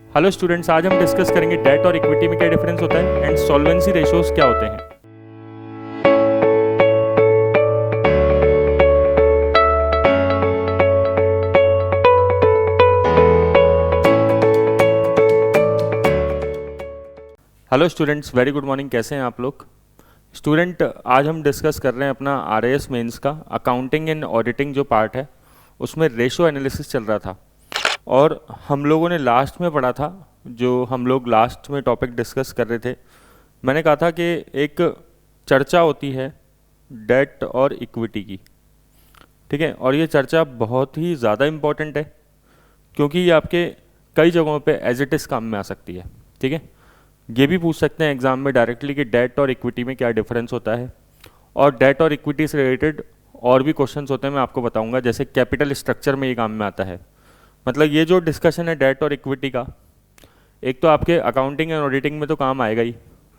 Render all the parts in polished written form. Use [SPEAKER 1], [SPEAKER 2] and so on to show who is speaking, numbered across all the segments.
[SPEAKER 1] Hello students, आज हम discuss करेंगे डेट और इक्विटी में क्या डिफरेंस होता है एंड सॉल्वेंसी रेशियोज क्या होते हैं। Hello students, very good morning. कैसे हैं आप लोग? स्टूडेंट, आज हम डिस्कस कर रहे हैं अपना आरएएस मेंस का अकाउंटिंग एंड ऑडिटिंग जो पार्ट है उसमें रेशो एनालिसिस चल रहा था। और हम लोगों ने लास्ट में पढ़ा था, जो हम लोग लास्ट में टॉपिक डिस्कस कर रहे थे, मैंने कहा था कि एक चर्चा होती है डेट और इक्विटी की। ठीक है, और ये चर्चा बहुत ही ज़्यादा इम्पॉर्टेंट है क्योंकि ये आपके कई जगहों पे एज इट इज़ काम में आ सकती है। ठीक है, ये भी पूछ सकते हैं एग्जाम में डायरेक्टली कि डेट और इक्विटी में क्या डिफरेंस होता है, और डेट और इक्विटी से रिलेटेड और भी क्वेश्चंस होते हैं, मैं आपको बताऊंगा। जैसे कैपिटल स्ट्रक्चर में ये काम में आता है। मतलब ये जो डिस्कशन है डेट और इक्विटी का, एक तो आपके अकाउंटिंग एंड ऑडिटिंग में तो काम आएगा ही,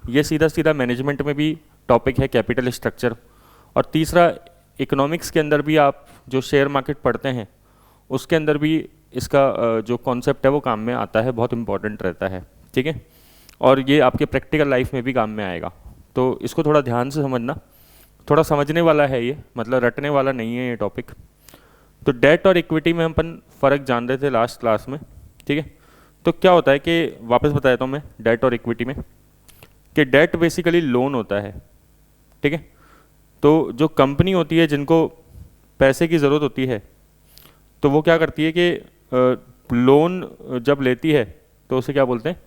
[SPEAKER 1] ये सीधा सीधा मैनेजमेंट में भी टॉपिक है कैपिटल स्ट्रक्चर। और तीसरा, इकोनॉमिक्स के अंदर भी आप जो शेयर मार्केट पढ़ते हैं उसके अंदर भी इसका जो कॉन्सेप्ट है वो काम में आता है, बहुत इंपॉर्टेंट रहता है। ठीक है, और ये आपके प्रैक्टिकल लाइफ में भी काम में आएगा, तो इसको थोड़ा ध्यान से समझना। थोड़ा समझने वाला है ये, मतलब रटने वाला नहीं है ये टॉपिक। तो डेट और इक्विटी में हम अपन फ़र्क जान रहे थे लास्ट क्लास में। ठीक है, तो क्या होता है कि वापस बता देता हूँ मैं डेट और इक्विटी में, कि डेट बेसिकली लोन होता है। ठीक है, तो जो कंपनी होती है जिनको पैसे की ज़रूरत होती है, तो वो क्या करती है कि लोन जब लेती है तो उसे क्या बोलते हैं?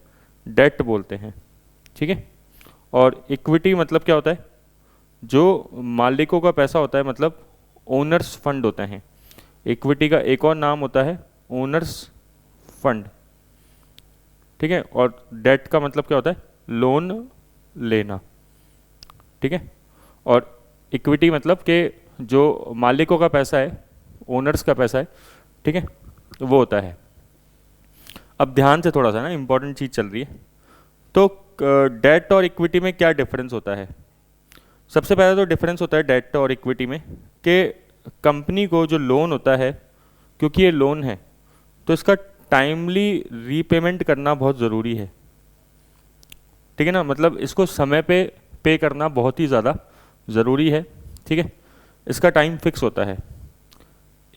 [SPEAKER 1] डेट बोलते हैं। ठीक है, और इक्विटी मतलब क्या होता है? जो मालिकों का पैसा होता है, मतलब ओनर्स फंड होते हैं। इक्विटी का एक और नाम होता है ओनर्स फंड। ठीक है, और डेट का मतलब क्या होता है? लोन लेना। ठीक है, और इक्विटी मतलब कि जो मालिकों का पैसा है, ओनर्स का पैसा है, ठीक है, वो होता है। अब ध्यान से, थोड़ा सा ना इंपॉर्टेंट चीज़ चल रही है। तो डेट और इक्विटी में क्या डिफरेंस होता है? सबसे पहले तो डिफरेंस होता है डेट और इक्विटी में कि कंपनी को जो लोन होता है, क्योंकि ये लोन है तो इसका टाइमली रीपेमेंट करना बहुत ज़रूरी है। ठीक है ना, मतलब इसको समय पे करना बहुत ही ज़्यादा ज़रूरी है। ठीक है, इसका टाइम फिक्स होता है।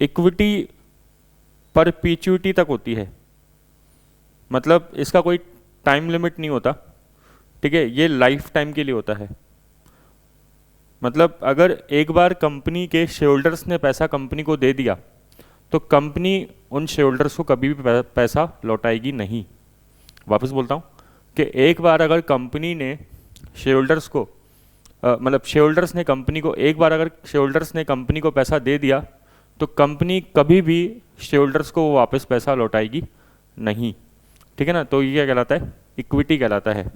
[SPEAKER 1] इक्विटी परपीचुइटी तक होती है, मतलब इसका कोई टाइम लिमिट नहीं होता। ठीक है, ये लाइफ टाइम के लिए होता है। मतलब अगर एक बार कंपनी के शेयरहोल्डर्स ने पैसा कंपनी को दे दिया तो कंपनी उन शेयरहोल्डर्स को कभी भी पैसा लौटाएगी नहीं। वापस बोलता हूँ कि एक बार अगर कंपनी ने शेयरहोल्डर्स को मतलब शेयरहोल्डर्स ने कंपनी को, एक बार अगर शेयरहोल्डर्स ने कंपनी को पैसा दे दिया तो कंपनी कभी भी शेयरहोल्डर्स को वापस पैसा लौटाएगी नहीं। ठीक है ना, तो ये क्या कहलाता है? इक्विटी कहलाता है।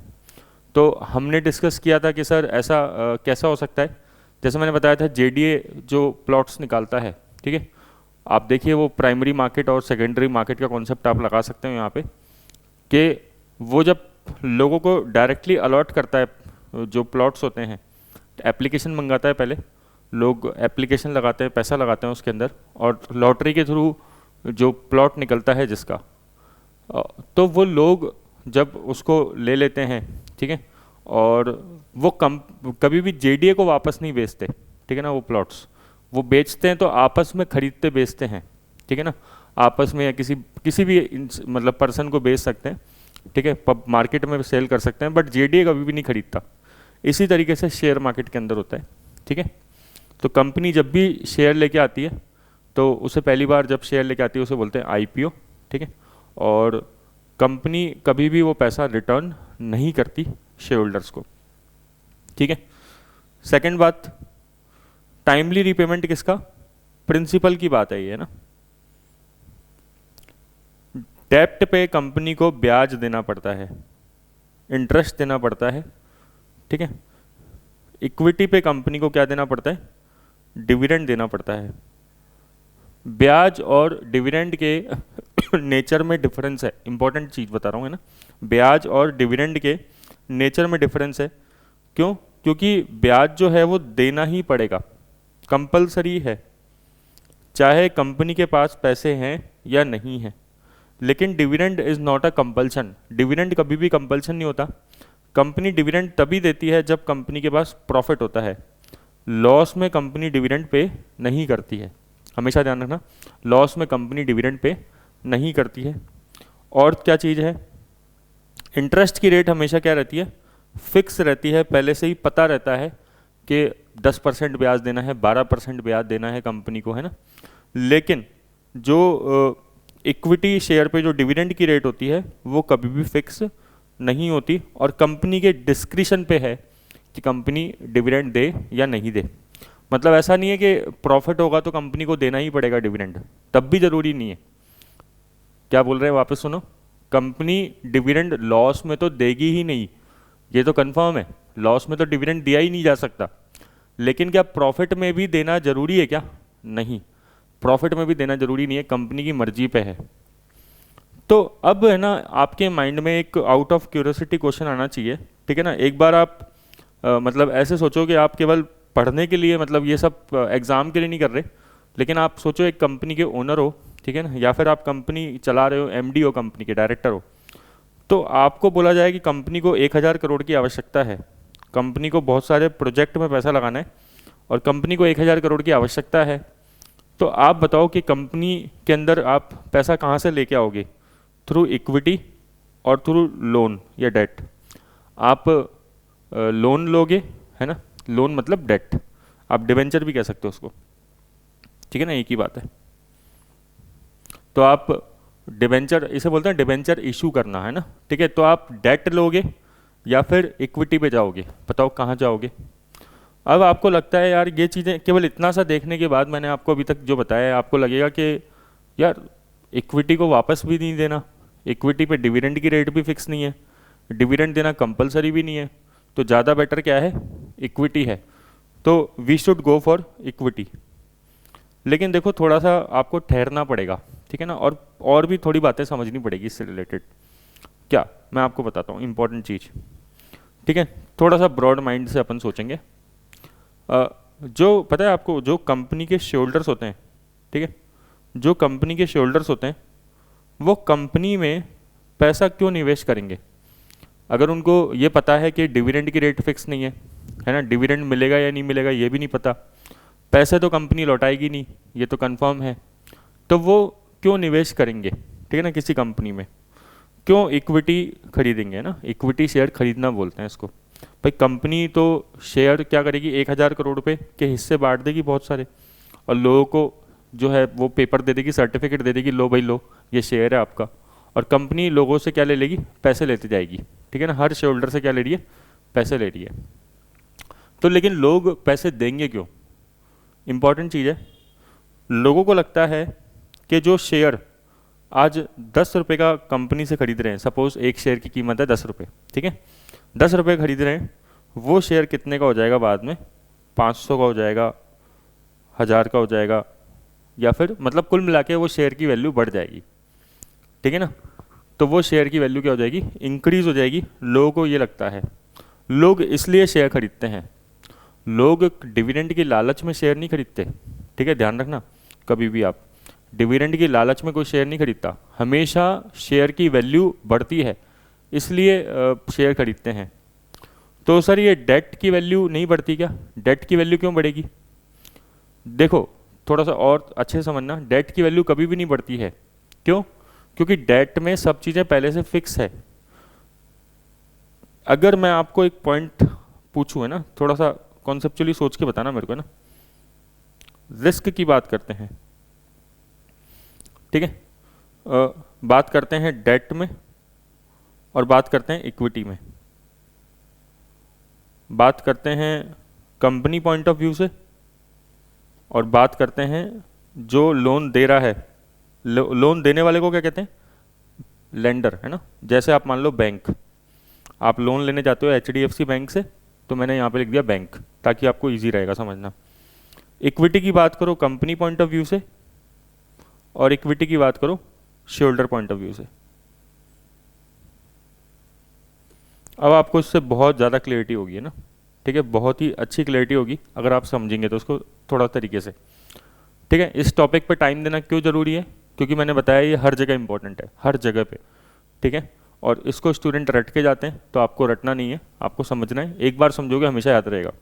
[SPEAKER 1] तो हमने डिस्कस किया था कि सर ऐसा कैसा हो सकता है। जैसे मैंने बताया था, जेडीए जो प्लॉट्स निकालता है, ठीक है, आप देखिए वो प्राइमरी मार्केट और सेकेंडरी मार्केट का कॉन्सेप्ट आप लगा सकते हो यहाँ पे, कि वो जब लोगों को डायरेक्टली अलॉट करता है जो प्लॉट्स होते हैं, एप्लीकेशन मंगाता है, पहले लोग एप्लीकेशन लगाते हैं, पैसा लगाते हैं उसके अंदर, और लॉटरी के थ्रू जो प्लॉट निकलता है जिसका, तो वो लोग जब उसको ले लेते हैं, ठीक है, और वो कभी भी जेडीए को वापस नहीं बेचते। ठीक है ना, वो प्लॉट्स वो बेचते हैं तो आपस में खरीदते बेचते हैं। ठीक है ना, आपस में या किसी भी मतलब पर्सन को बेच सकते हैं। ठीक है, पब मार्केट में सेल कर सकते हैं, बट जेडीए कभी भी नहीं खरीदता। इसी तरीके से शेयर मार्केट के अंदर होता है। ठीक है, तो कंपनी जब भी शेयर लेके आती है तो उसे पहली बार जब शेयर लेके आती है उसे बोलते हैं आईपीओ। ठीक है, और कंपनी कभी भी वो पैसा रिटर्न नहीं करती शेयर होल्डर्स को। ठीक है, सेकंड बात, टाइमली रीपेमेंट किसका? प्रिंसिपल की बात है ये ना। डेप्ट पे कंपनी को ब्याज देना पड़ता है, इंटरेस्ट देना पड़ता है। ठीक है, इक्विटी पे कंपनी को क्या देना पड़ता है? डिविडेंड देना पड़ता है। ब्याज और डिविडेंड के नेचर में डिफरेंस है, इंपॉर्टेंट चीज़ बता रहा हूँ, है ना। ब्याज और डिविडेंड के नेचर में डिफरेंस है। क्यों? क्योंकि ब्याज जो है वो देना ही पड़ेगा, कंपलसरी है, चाहे कंपनी के पास पैसे हैं या नहीं हैं। लेकिन dividend is not a compulsion, dividend कभी भी कंपल्सन नहीं होता। कंपनी डिविडेंड तभी देती है जब कंपनी के पास प्रॉफिट होता है, लॉस में कंपनी डिविडेंड पे नहीं करती है, हमेशा ध्यान रखना, लॉस में कंपनी डिविडेंड पे नहीं करती है। और क्या चीज़ है, इंटरेस्ट की रेट हमेशा क्या रहती है, फिक्स रहती है, पहले से ही पता रहता है कि 10% ब्याज देना है, 12% ब्याज देना है कंपनी को, है ना। लेकिन जो इक्विटी शेयर पे जो डिविडेंड की रेट होती है वो कभी भी फिक्स नहीं होती, और कंपनी के डिस्क्रिशन पे है कि कंपनी डिविडेंड दे या नहीं दे। मतलब ऐसा नहीं है कि प्रॉफिट होगा तो कंपनी को देना ही पड़ेगा डिविडेंड, तब भी ज़रूरी नहीं है। क्या बोल रहे हैं, वापस सुनो, कंपनी डिविडेंड लॉस में तो देगी ही नहीं, ये तो कंफर्म है, लॉस में तो डिविडेंड दिया ही नहीं जा सकता। लेकिन क्या प्रॉफिट में भी देना जरूरी है क्या, नहीं, प्रॉफिट में भी देना जरूरी नहीं है, कंपनी की मर्जी पे है। तो अब है ना, आपके माइंड में एक आउट ऑफ क्यूरियोसिटी क्वेश्चन आना चाहिए, ठीक है ना। एक बार आप मतलब ऐसे सोचो कि आप केवल पढ़ने के लिए, मतलब ये सब एग्ज़ाम के लिए नहीं कर रहे, लेकिन आप सोचो एक कंपनी के ओनर हो, ठीक है ना, या फिर आप कंपनी चला रहे हो, एमडी हो, कंपनी के डायरेक्टर हो। तो आपको बोला जाए कि कंपनी को 1000 करोड़ की आवश्यकता है, कंपनी को बहुत सारे प्रोजेक्ट में पैसा लगाना है और कंपनी को 1000 करोड़ की आवश्यकता है। तो आप बताओ कि कंपनी के अंदर आप पैसा कहाँ से लेके आओगे, थ्रू इक्विटी और थ्रू लोन या डेट। आप लोन लोगे, है ना, लोन मतलब डेट, आप डिवेंचर भी कह सकते हो उसको, ठीक है ना, एक ही बात है। तो आप डिवेंचर, इसे बोलते हैं डिवेंचर इशू करना, है ना, ठीक है। तो आप डेट लोगे या फिर इक्विटी पे जाओगे, बताओ कहाँ जाओगे। अब आपको लगता है यार ये चीज़ें, केवल इतना सा देखने के बाद मैंने आपको अभी तक जो बताया है, आपको लगेगा कि यार इक्विटी को वापस भी नहीं देना, इक्विटी पे डिविडेंड की रेट भी फिक्स नहीं है, डिविडेंड देना कंपलसरी भी नहीं है, तो ज़्यादा बेटर क्या है, इक्विटी है, तो we should go for equity. लेकिन देखो थोड़ा सा आपको ठहरना पड़ेगा, ठीक है ना, और भी थोड़ी बातें समझनी पड़ेगी इससे रिलेटेड। क्या, मैं आपको बताता हूँ इंपॉर्टेंट चीज़, ठीक है। थोड़ा सा ब्रॉड माइंड से अपन सोचेंगे। जो पता है आपको, जो कंपनी के शेयरहोल्डर्स होते हैं, ठीक है, जो कंपनी के शेयरहोल्डर्स होते हैं वो कंपनी में पैसा क्यों निवेश करेंगे, अगर उनको ये पता है कि डिविडेंड की रेट फिक्स नहीं है ना, डिविडेंड मिलेगा या नहीं मिलेगा ये भी नहीं पता, पैसे तो कंपनी लौटाएगी नहीं, ये तो कंफर्म है, तो वो क्यों निवेश करेंगे, ठीक है ना, किसी कंपनी में क्यों इक्विटी खरीदेंगे ना, इक्विटी शेयर खरीदना बोलते हैं इसको। भाई कंपनी तो शेयर क्या करेगी, 1000 करोड़ रुपए के हिस्से बांट देगी बहुत सारे, और लोगों को जो है वो पेपर दे देगी, सर्टिफिकेट दे देगी, लो भाई लो ये शेयर है आपका, और कंपनी लोगों से क्या ले लेगी, पैसे लेती जाएगी, ठीक है ना, हर शेयर होल्डर से क्या ले रही है, पैसे ले रही है। तो लेकिन लोग पैसे देंगे क्यों, इंपॉर्टेंट चीज़ है। लोगों को लगता है कि जो शेयर आज 10 रुपये का कंपनी से खरीद रहे हैं, सपोज एक शेयर की कीमत है 10 रुपये, ठीक है, 10 रुपये खरीद रहे हैं, वो शेयर कितने का हो जाएगा बाद में, 500 का हो जाएगा, 1000 का हो जाएगा, या फिर मतलब कुल मिला के वो शेयर की वैल्यू बढ़ जाएगी, ठीक है ना। तो वो शेयर की वैल्यू क्या हो जाएगी, इंक्रीज हो जाएगी। लोगों को ये लगता है, लोग इसलिए शेयर खरीदते हैं, लोग डिविडेंड की लालच में शेयर नहीं खरीदते, ठीक है, ध्यान रखना, कभी भी आप डिविडेंड की लालच में कोई शेयर नहीं खरीदता, हमेशा शेयर की वैल्यू बढ़ती है इसलिए शेयर खरीदते हैं। तो सर ये डेट की वैल्यू नहीं बढ़ती क्या, डेट की वैल्यू क्यों बढ़ेगी, देखो थोड़ा सा और अच्छे से समझना, डेट की वैल्यू कभी भी नहीं बढ़ती है, क्यों, क्योंकि डेट में सब चीज़ें पहले से फिक्स है। अगर मैं आपको एक पॉइंट पूछूं, है ना, थोड़ा सा कॉन्सेप्चुअली सोच के बताना मेरे को, है ना, रिस्क की बात करते हैं, ठीक है, बात करते हैं डेट में और बात करते हैं इक्विटी में, बात करते हैं कंपनी पॉइंट ऑफ व्यू से और बात करते हैं जो लोन दे रहा है, लोन देने वाले को क्या कहते हैं, लेंडर, है ना। जैसे आप मान लो बैंक, आप लोन लेने जाते हो HDFC बैंक से, तो मैंने यहाँ पे लिख दिया बैंक ताकि आपको इजी रहेगा समझना। इक्विटी की बात करो कंपनी पॉइंट ऑफ व्यू से और इक्विटी की बात करो share holder point of view से। अब आपको इससे बहुत ज़्यादा क्लैरिटी होगी, है ना, ठीक है, बहुत ही अच्छी क्लैरिटी होगी अगर आप समझेंगे तो उसको थोड़ा तरीके से, ठीक है। इस टॉपिक पे टाइम देना क्यों ज़रूरी है, क्योंकि मैंने बताया ये हर जगह इंपॉर्टेंट है, हर जगह पे, ठीक है। और इसको स्टूडेंट रट के जाते हैं, तो आपको रटना नहीं है, आपको समझना है। एक बार समझोगे हमेशा याद रहेगा।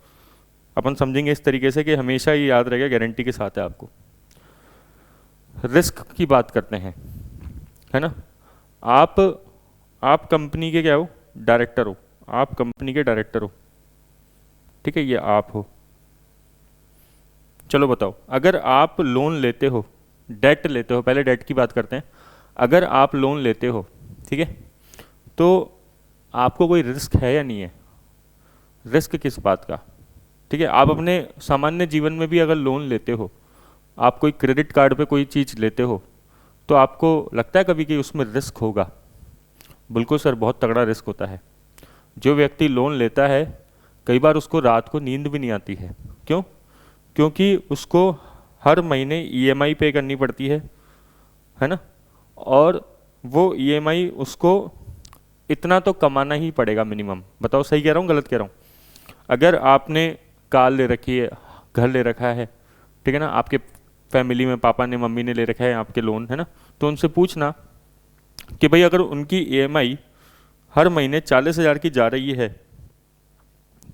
[SPEAKER 1] अपन समझेंगे इस तरीके से कि हमेशा ये याद रहेगा, गारंटी के साथ है आपको। रिस्क की बात करते हैं, है ना। आप कंपनी के क्या हो, डायरेक्टर हो, आप कंपनी के डायरेक्टर हो, ठीक है, ये आप हो। चलो बताओ, अगर आप लोन लेते हो, डेट लेते हो, पहले डेट की बात करते हैं। अगर आप लोन लेते हो, ठीक है, तो आपको कोई रिस्क है या नहीं है? रिस्क किस बात का? ठीक है, आप अपने सामान्य जीवन में भी अगर लोन लेते हो, आप कोई क्रेडिट कार्ड पे कोई चीज़ लेते हो, तो आपको लगता है कभी कि उसमें रिस्क होगा? बिल्कुल सर, बहुत तगड़ा रिस्क होता है। जो व्यक्ति लोन लेता है, कई बार उसको रात को नींद भी नहीं आती है। क्यों? क्योंकि उसको हर महीने ईएमआई पे करनी पड़ती है ना। और वो ईएमआई उसको इतना तो कमाना ही पड़ेगा मिनिमम। बताओ सही कह रहा हूँ, गलत कह रहा हूँ? अगर आपने कार ले रखी है, घर ले रखा है, ठीक है ना, आपके फैमिली में पापा ने मम्मी ने ले रखा है आपके लोन, है ना, तो उनसे पूछना कि भाई अगर उनकी ईएमआई हर महीने 40,000 की जा रही है,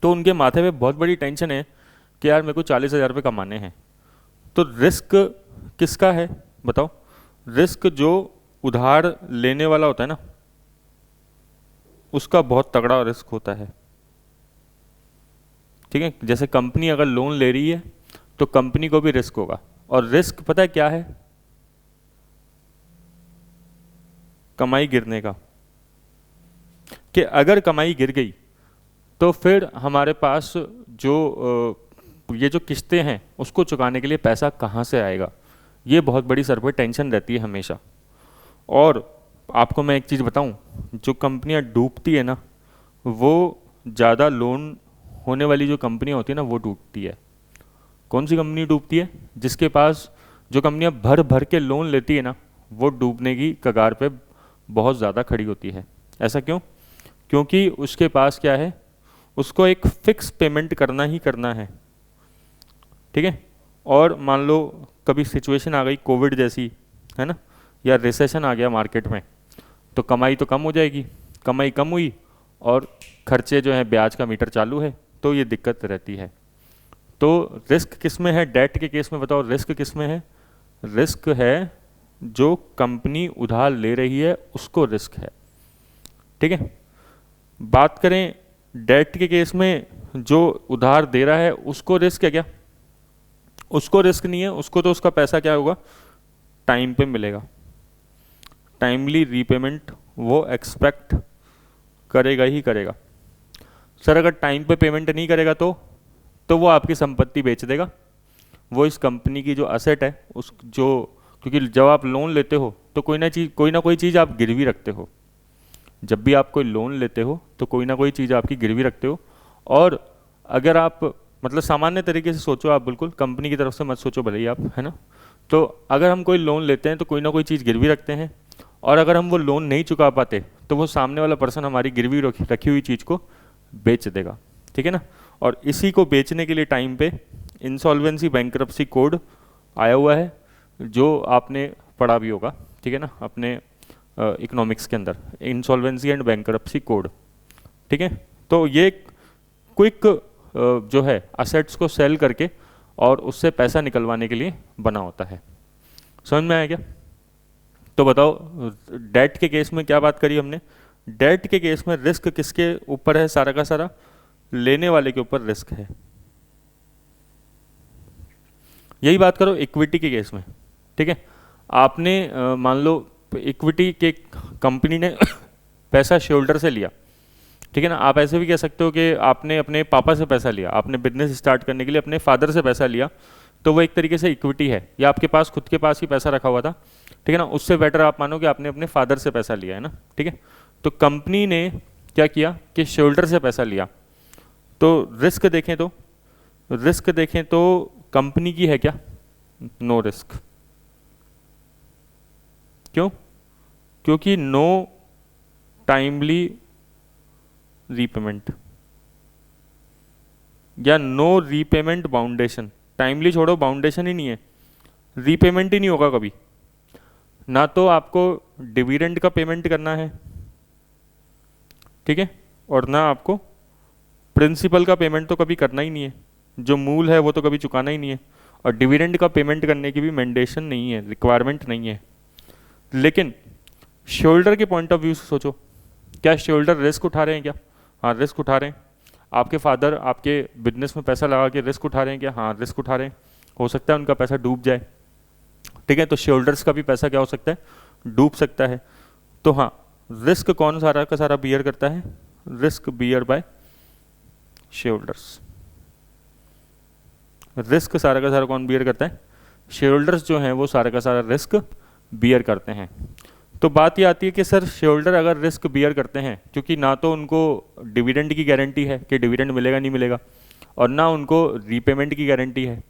[SPEAKER 1] तो उनके माथे पे बहुत बड़ी टेंशन है कि यार मेरे को 40,000 रुपये कमाने हैं। तो रिस्क किसका है बताओ? रिस्क जो उधार लेने वाला होता है ना, उसका बहुत तगड़ा रिस्क होता है, ठीक है। जैसे कंपनी अगर लोन ले रही है, तो कंपनी को भी रिस्क होगा। और रिस्क पता है क्या है? कमाई गिरने का। कि अगर कमाई गिर गई, तो फिर हमारे पास जो ये जो किस्तें हैं उसको चुकाने के लिए पैसा कहाँ से आएगा? ये बहुत बड़ी सर पे टेंशन रहती है हमेशा। और आपको मैं एक चीज़ बताऊं, जो कंपनियां डूबती है ना, वो ज़्यादा लोन होने वाली जो कंपनियां होती है ना, वो डूबती है। कौन सी कंपनी डूबती है? जिसके पास, जो कंपनियां भर भर के लोन लेती है ना, वो डूबने की कगार पे बहुत ज़्यादा खड़ी होती है। ऐसा क्यों? क्योंकि उसके पास क्या है, उसको एक फिक्स पेमेंट करना ही करना है, ठीक है। और मान लो कभी सिचुएशन आ गई कोविड जैसी, है ना, या रिसेशन आ गया मार्केट में, तो कमाई तो कम हो जाएगी। कमाई कम हुई और खर्चे जो है, ब्याज का मीटर चालू है, तो ये दिक्कत रहती है। तो रिस्क किस में है? डेट के केस में बताओ रिस्क किस में है? रिस्क है जो कंपनी उधार ले रही है, उसको रिस्क है, ठीक है। बात करें डेट के केस में, जो उधार दे रहा है उसको रिस्क है क्या? उसको रिस्क नहीं है। उसको तो उसका पैसा क्या होगा, टाइम पे मिलेगा। टाइमली रीपेमेंट वो एक्सपेक्ट करेगा ही करेगा। सर अगर टाइम पे पेमेंट नहीं करेगा, तो वो आपकी संपत्ति बेच देगा। वो इस कंपनी की जो असेट है उस जो, क्योंकि जब आप लोन लेते हो तो कोई ना कोई चीज़ आप गिरवी रखते हो। जब भी आप कोई लोन लेते हो तो कोई ना कोई चीज़ आपकी गिरवी रखते हो। और अगर आप, मतलब सामान्य तरीके से सोचो, आप बिल्कुल कंपनी की तरफ से मत सोचो भले ही आप, है ना। तो अगर हम कोई लोन लेते हैं तो कोई ना कोई चीज़ गिरवी रखते हैं, और अगर हम वो लोन नहीं चुका पाते तो वो सामने वाला पर्सन हमारी गिरवी रखी हुई चीज़ को बेच देगा, ठीक है ना। और इसी को बेचने के लिए टाइम पे इंसॉल्वेंसी बैंक्रप्सी कोड आया हुआ है, जो आपने पढ़ा भी होगा, ठीक है ना, अपने इकोनॉमिक्स के अंदर, इंसॉल्वेंसी एंड बैंक्रप्सी कोड, ठीक है। तो ये क्विक जो है असेट्स को सेल करके और उससे पैसा निकलवाने के लिए बना होता है। समझ में आया क्या? तो बताओ डेट के केस में क्या बात करी हमने? डेट के केस में रिस्क किसके ऊपर है? सारा का सारा लेने वाले के ऊपर रिस्क है। यही बात करो इक्विटी के केस में, ठीक है। आपने मान लो इक्विटी के कंपनी ने पैसा शेयरहोल्डर से लिया, ठीक है ना। आप ऐसे भी कह सकते हो कि आपने अपने पापा से पैसा लिया, आपने बिजनेस स्टार्ट करने के लिए अपने फादर से पैसा लिया, तो वो एक तरीके से इक्विटी है, या आपके पास खुद के पास ही पैसा रखा हुआ था, ठीक है ना। उससे बेटर आप मानो कि आपने अपने फादर से पैसा लिया है ना, ठीक है। तो कंपनी ने क्या किया कि शेयरहोल्डर से पैसा लिया। तो रिस्क देखें तो कंपनी की है क्या? No risk. क्यों? क्योंकि नो टाइमली रीपेमेंट या नो रीपेमेंट बाउंडेशन। टाइमली छोड़ो, बाउंडेशन ही नहीं है, रीपेमेंट ही नहीं होगा कभी। ना तो आपको डिविडेंड का पेमेंट करना है, ठीक है, और ना आपको प्रिंसिपल का पेमेंट तो कभी करना ही नहीं है, जो मूल है वो तो कभी चुकाना ही नहीं है, और डिविडेंड का पेमेंट करने की भी मैंडेशन नहीं है, रिक्वायरमेंट नहीं है। लेकिन शेयरहोल्डर के पॉइंट ऑफ व्यू से सोचो, क्या शेयरहोल्डर रिस्क उठा रहे हैं क्या? हाँ, रिस्क उठा रहे हैं। आपके फादर आपके बिजनेस में पैसा लगा के रिस्क उठा रहे हैं क्या? हाँ, रिस्क उठा रहे हैं। हो सकता है उनका पैसा डूब जाए, ठीक है, तो शेयरहोल्डर्स का भी पैसा क्या हो सकता है? डूब सकता है। तो हाँ, रिस्क कौन सारा का सारा बियर करता है? Risk bear by shareholders. Risk सारा का सारा कौन बियर करता है? शेयरहोल्डर्स जो हैं वो सारा का सारा रिस्क बियर करते हैं। तो बात ये आती है कि सर शेयरहोल्डर अगर रिस्क बियर करते हैं, क्योंकि ना तो उनको डिविडेंड की गारंटी है कि डिविडेंड मिलेगा नहीं मिलेगा, और ना उनको रीपेमेंट की गारंटी है,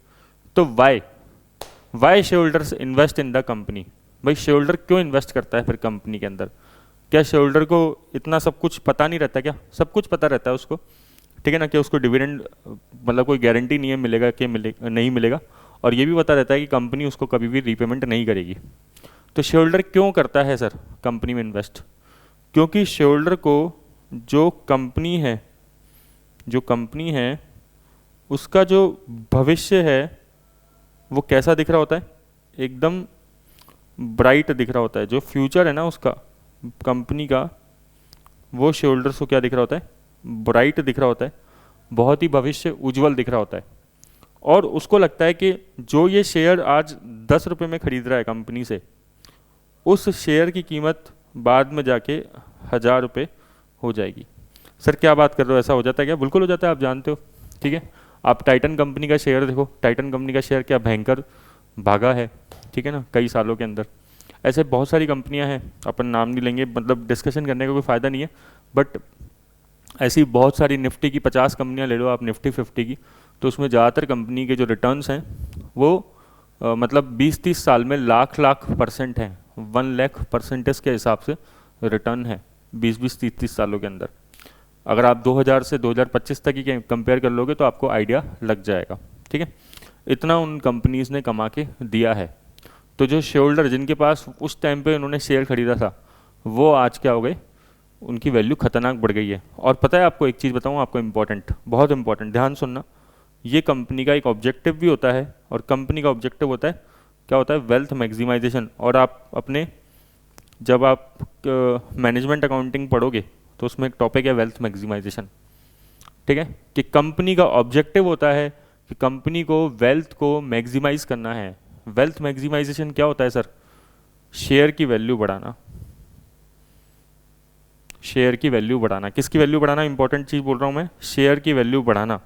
[SPEAKER 1] तो why shareholders invest in the company? भाई शेयरहोल्डर क्यों इन्वेस्ट करता है फिर कंपनी के अंदर? क्या शेयरहोल्डर को इतना सब कुछ पता नहीं रहता क्या? सब कुछ पता रहता है उसको, ठीक है ना, कि उसको डिविडेंड मतलब कोई गारंटी नहीं है मिलेगा कि नहीं मिलेगा, और ये भी पता रहता है कि कंपनी उसको कभी भी रीपेमेंट नहीं करेगी। तो शेयरहोल्डर क्यों करता है सर कंपनी में इन्वेस्ट? क्योंकि शेयरहोल्डर को जो कंपनी है उसका जो भविष्य है वो कैसा दिख रहा होता है? एकदम ब्राइट दिख रहा होता है। जो फ्यूचर है ना उसका, कंपनी का, वो शेयरहोल्डर्स को क्या दिख रहा होता है? ब्राइट दिख रहा होता है, बहुत ही भविष्य उज्जवल दिख रहा होता है। और उसको लगता है कि जो ये शेयर आज 10 रुपये में खरीद रहा है कंपनी से, उस शेयर की कीमत बाद में जाके 1000 रुपये हो जाएगी। सर क्या बात कर रहे हो, ऐसा हो जाता है क्या? बिल्कुल हो जाता है, आप जानते हो, ठीक है। आप टाइटन कंपनी का शेयर देखो, टाइटन कंपनी का शेयर क्या भयंकर भागा है, ठीक है ना, कई सालों के अंदर। ऐसे बहुत सारी कंपनियां हैं, अपन नाम नहीं लेंगे, मतलब डिस्कशन करने का कोई फ़ायदा नहीं है, बट ऐसी बहुत सारी, निफ्टी की 50 कंपनियां ले लो आप, निफ्टी 50 की, तो उसमें ज़्यादातर कंपनी के जो रिटर्न्स हैं वो मतलब 20-30 साल में लाख परसेंट हैं, 1 लाख परसेंटेज के हिसाब से रिटर्न है 20-20, 30-30 सालों के अंदर। अगर आप 2000 से 2025 तक ही कंपेयर कर लोगे तो आपको आइडिया लग जाएगा, ठीक है। इतना उन कंपनीज ने कमा के दिया है। तो जो शेयरहोल्डर जिनके पास उस टाइम पे उन्होंने शेयर खरीदा था, वो आज क्या हो गए? उनकी वैल्यू खतरनाक बढ़ गई है। और पता है आपको एक चीज़ बताऊँ आपको, इम्पॉर्टेंट, बहुत इंपॉर्टेंट, ध्यान सुनना, ये कंपनी का एक ऑब्जेक्टिव भी होता है, और कंपनी का ऑब्जेक्टिव होता है, क्या होता है? Wealth maximisation. और आप अपने जब आप मैनेजमेंट अकाउंटिंग पढ़ोगे तो उसमें एक टॉपिक है वेल्थ मैक्सिमाइजेशन, ठीक है, कि कंपनी का ऑब्जेक्टिव होता है कि कंपनी को वेल्थ को मैक्सिमाइज करना है। वेल्थ मैक्सिमाइजेशन क्या होता है सर? शेयर की वैल्यू बढ़ाना। शेयर की वैल्यू बढ़ाना, किसकी वैल्यू बढ़ाना? इंपॉर्टेंट चीज बोल रहा हूं मैं, शेयर की वैल्यू बढ़ाना।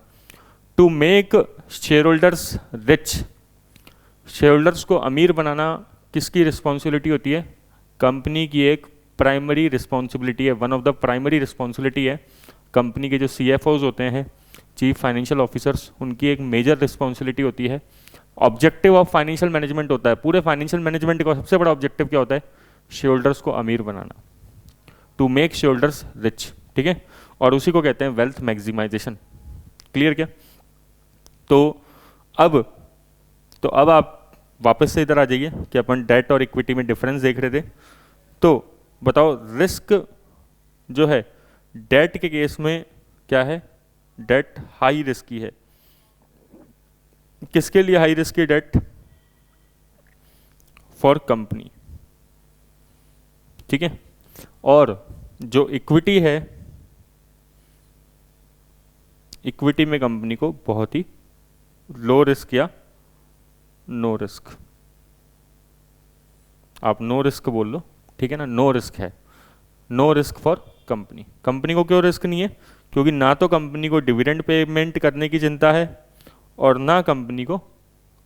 [SPEAKER 1] To make share holders rich, share holders को अमीर बनाना किसकी रिस्पॉन्सिबिलिटी होती है? कंपनी की एक प्राइमरी रिस्पॉन्सिबिलिटी है, one of the primary responsibility है। कंपनी के जो CFOs होते हैं, चीफ फाइनेंशियल ऑफिसर्स, उनकी एक मेजर रिस्पॉन्सिबिलिटी होती है। ऑब्जेक्टिव ऑफ फाइनेंशियल मैनेजमेंट होता है, पूरे फाइनेंशियल मैनेजमेंट का सबसे बड़ा ऑब्जेक्टिव क्या होता है? शेयर होल्डर्स को अमीर बनाना, to make share holders rich, ठीक है, और उसी को कहते हैं वेल्थ मैक्सिमाइजेशन। क्लियर क्या? तो अब आप वापस से इधर आ जाइए कि अपन डेट और इक्विटी में डिफरेंस देख रहे थे। तो बताओ, रिस्क जो है डेट के केस में क्या है? डेट हाई रिस्क की है। किसके लिए हाई रिस्क की डेट? फॉर कंपनी, ठीक है। और जो इक्विटी है, इक्विटी में कंपनी को बहुत ही लो रिस्क या नो रिस्क, आप नो रिस्क बोल लो, ठीक है ना, नो रिस्क है, no risk for company. Company को क्यों रिस्क नहीं है? क्योंकि ना तो कंपनी को डिविडेंड पेमेंट करने की चिंता है, और ना कंपनी को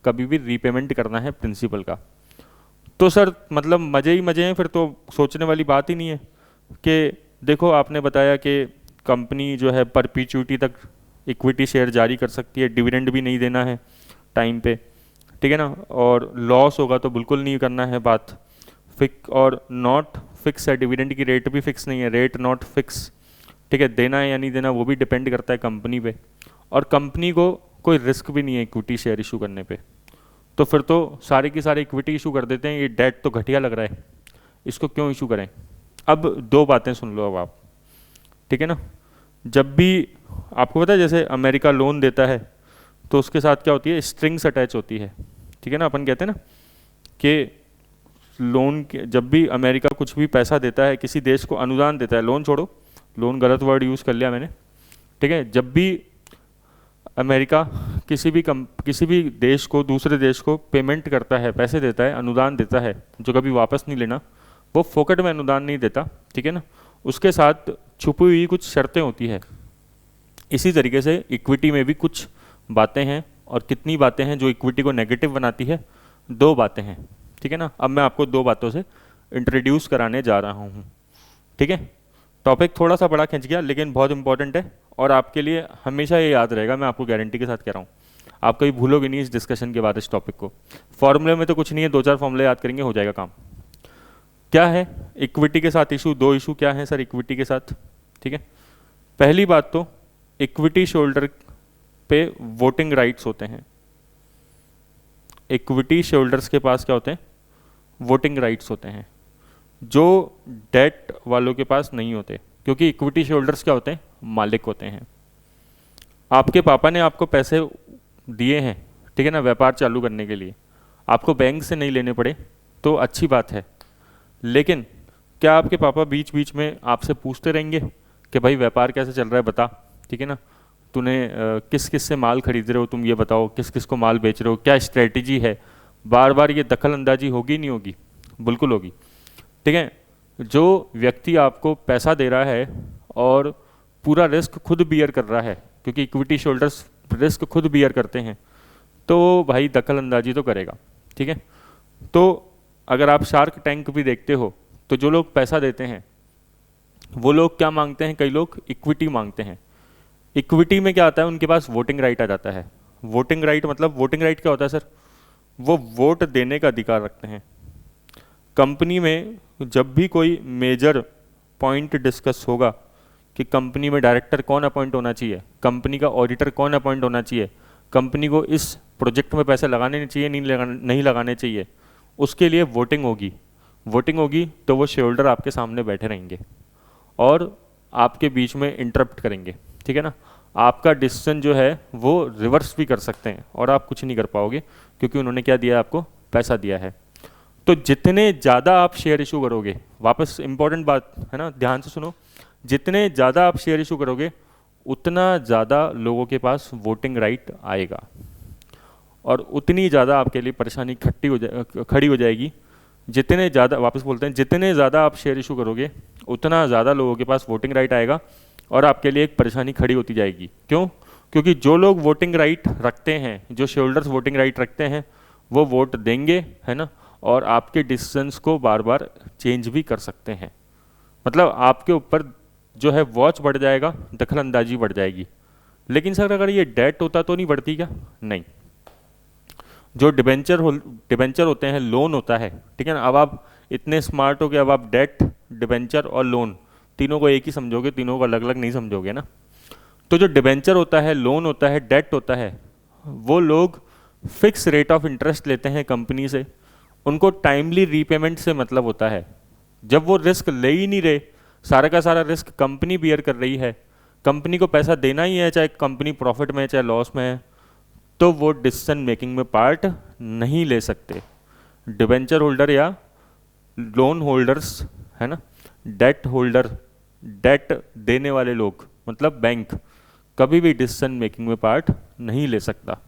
[SPEAKER 1] कभी भी रीपेमेंट करना है प्रिंसिपल का। तो सर मतलब मज़े ही मज़े हैं, फिर तो सोचने वाली बात ही नहीं है कि देखो आपने बताया कि कंपनी जो है परपीचुइटी तक इक्विटी शेयर जारी कर सकती है, डिविडेंड भी नहीं देना है टाइम पे, ठीक है ना, और लॉस होगा तो बिल्कुल नहीं करना है बात फिक्स, और नॉट फिक्स है, डिविडेंड की रेट भी फिक्स नहीं है, रेट नॉट फिक्स, ठीक है, देना है या नहीं देना वो भी डिपेंड करता है कंपनी पे, और कंपनी को कोई रिस्क भी नहीं है इक्विटी शेयर इशू करने पे। तो फिर तो सारे की सारे इक्विटी इशू कर देते हैं, ये डेट तो घटिया लग रहा है, इसको क्यों इशू करें। अब दो बातें सुन लो अब आप, ठीक है ना। जब भी आपको पता है जैसे अमेरिका लोन देता है तो उसके साथ क्या होती है, स्ट्रिंग्स अटैच होती है, ठीक है ना। अपन कहते हैं ना कि लोन के जब भी अमेरिका कुछ भी पैसा देता है किसी देश को, अनुदान देता है, लोन छोड़ो, लोन गलत वर्ड यूज़ कर लिया मैंने, ठीक है। जब भी अमेरिका किसी भी देश को, दूसरे देश को पेमेंट करता है, पैसे देता है, अनुदान देता है जो कभी वापस नहीं लेना, वो फोकट में अनुदान नहीं देता, ठीक है ना। उसके साथ छुपी हुई कुछ शर्तें होती है। इसी तरीके से इक्विटी में भी कुछ बातें हैं, और कितनी बातें हैं जो इक्विटी को नेगेटिव बनाती है, दो बातें हैं, ठीक है ना। अब मैं आपको दो बातों से इंट्रोड्यूस कराने जा रहा हूँ, ठीक है। टॉपिक थोड़ा सा बड़ा खिंच गया लेकिन बहुत इंपॉर्टेंट है, और आपके लिए हमेशा ये याद रहेगा, मैं आपको गारंटी के साथ कह रहा हूँ। आप कभी भूलोगे नहीं इस डिस्कशन के बाद इस टॉपिक को। फॉर्मूले में तो कुछ नहीं है, 2-4 फॉर्मूले याद करेंगे, हो जाएगा काम। क्या है इक्विटी के साथ इशू, दो इशू क्या है सर इक्विटी के साथ, ठीक है। पहली बात तो इक्विटी शोल्डर पे वोटिंग राइट्स होते हैं। इक्विटी शोल्डर्स के पास क्या होते हैं, वोटिंग राइट्स होते हैं, जो डेट वालों के पास नहीं होते, क्योंकि इक्विटी शोल्डर्स क्या होते हैं, मालिक होते हैं। आपके पापा ने आपको पैसे दिए हैं, ठीक है ना, व्यापार चालू करने के लिए, आपको बैंक से नहीं लेने पड़े तो अच्छी बात है। लेकिन क्या आपके पापा बीच बीच में आपसे पूछते रहेंगे कि भाई व्यापार कैसे चल रहा है बता, ठीक है ना, तूने किस किस से माल खरीद रहे हो, तुम ये बताओ किस किस को माल बेच रहे हो, क्या स्ट्रेटजी है, बार बार ये दखल अंदाजी होगी नहीं होगी, बिल्कुल होगी, ठीक है। जो व्यक्ति आपको पैसा दे रहा है और पूरा रिस्क खुद बियर कर रहा है, क्योंकि इक्विटी शोल्डर्स रिस्क खुद बियर करते हैं, तो भाई दखल अंदाजी तो करेगा, ठीक है। तो अगर आप शार्क टैंक भी देखते हो तो जो लोग पैसा देते हैं वो लोग क्या मांगते हैं, कई लोग इक्विटी मांगते हैं। इक्विटी में क्या आता है, उनके पास वोटिंग राइट आ जाता है। वोटिंग राइट मतलब, वोटिंग राइट क्या होता है सर, वो वोट देने का अधिकार रखते हैं। कंपनी में जब भी कोई मेजर पॉइंट डिस्कस होगा कि कंपनी में डायरेक्टर कौन अपॉइंट होना चाहिए, कंपनी का ऑडिटर कौन अपॉइंट होना चाहिए, कंपनी को इस प्रोजेक्ट में पैसे लगाने चाहिए नहीं लगाने चाहिए, उसके लिए वोटिंग होगी। वोटिंग होगी तो वो शेयर होल्डर आपके सामने बैठे रहेंगे और आपके बीच में इंटरप्ट करेंगे, ठीक है ना। आपका डिसीजन जो है वो रिवर्स भी कर सकते हैं और आप कुछ नहीं कर पाओगे, क्योंकि उन्होंने क्या दिया है, आपको पैसा दिया है। तो जितने ज़्यादा आप शेयर इशू करोगे, वापस इंपॉर्टेंट बात है ना, ध्यान से सुनो, जितने ज़्यादा आप शेयर इशू करोगे उतना ज़्यादा लोगों के पास वोटिंग राइट आएगा और उतनी ज़्यादा आपके लिए परेशानी खड़ी हो जाएगी। जितने ज़्यादा, वापस बोलते हैं, जितने ज़्यादा आप शेयर इशू करोगे उतना ज़्यादा लोगों के पास वोटिंग राइट आएगा और आपके लिए एक परेशानी खड़ी होती जाएगी। क्यों? क्योंकि जो लोग वोटिंग राइट रखते हैं, जो शेयर होल्डर्स वोटिंग राइट रखते हैं, वो वोट देंगे, है ना, और आपके डिसीजंस को बार बार चेंज भी कर सकते हैं। मतलब आपके ऊपर जो है वॉच बढ़ जाएगा, दखल अंदाजी बढ़ जाएगी। लेकिन सर अगर ये डेट होता तो नहीं बढ़ती क्या? नहीं। जो डिबेंचर होते हैं, लोन होता है, ठीक है ना। अब आप इतने स्मार्ट हो कि अब आप डेट, डिबेंचर और लोन तीनों को एक ही समझोगे, तीनों को अलग अलग नहीं समझोगे ना। तो जो डिबेंचर होता है, लोन होता है, डेट होता है, वो लोग फिक्स रेट ऑफ इंटरेस्ट लेते हैं कंपनी से, उनको टाइमली रीपेमेंट से मतलब होता है। जब वो रिस्क ले ही नहीं रहे, सारा का सारा रिस्क कंपनी बियर कर रही है, कंपनी को पैसा देना ही है, चाहे कंपनी प्रॉफिट में है चाहे लॉस में है, तो वो डिसीजन मेकिंग में पार्ट नहीं ले सकते। डिबेंचर होल्डर या लोन होल्डर्स, है ना, डेट होल्डर, डेट देने वाले लोग मतलब बैंक, कभी भी डिसीजन मेकिंग में पार्ट नहीं ले सकता।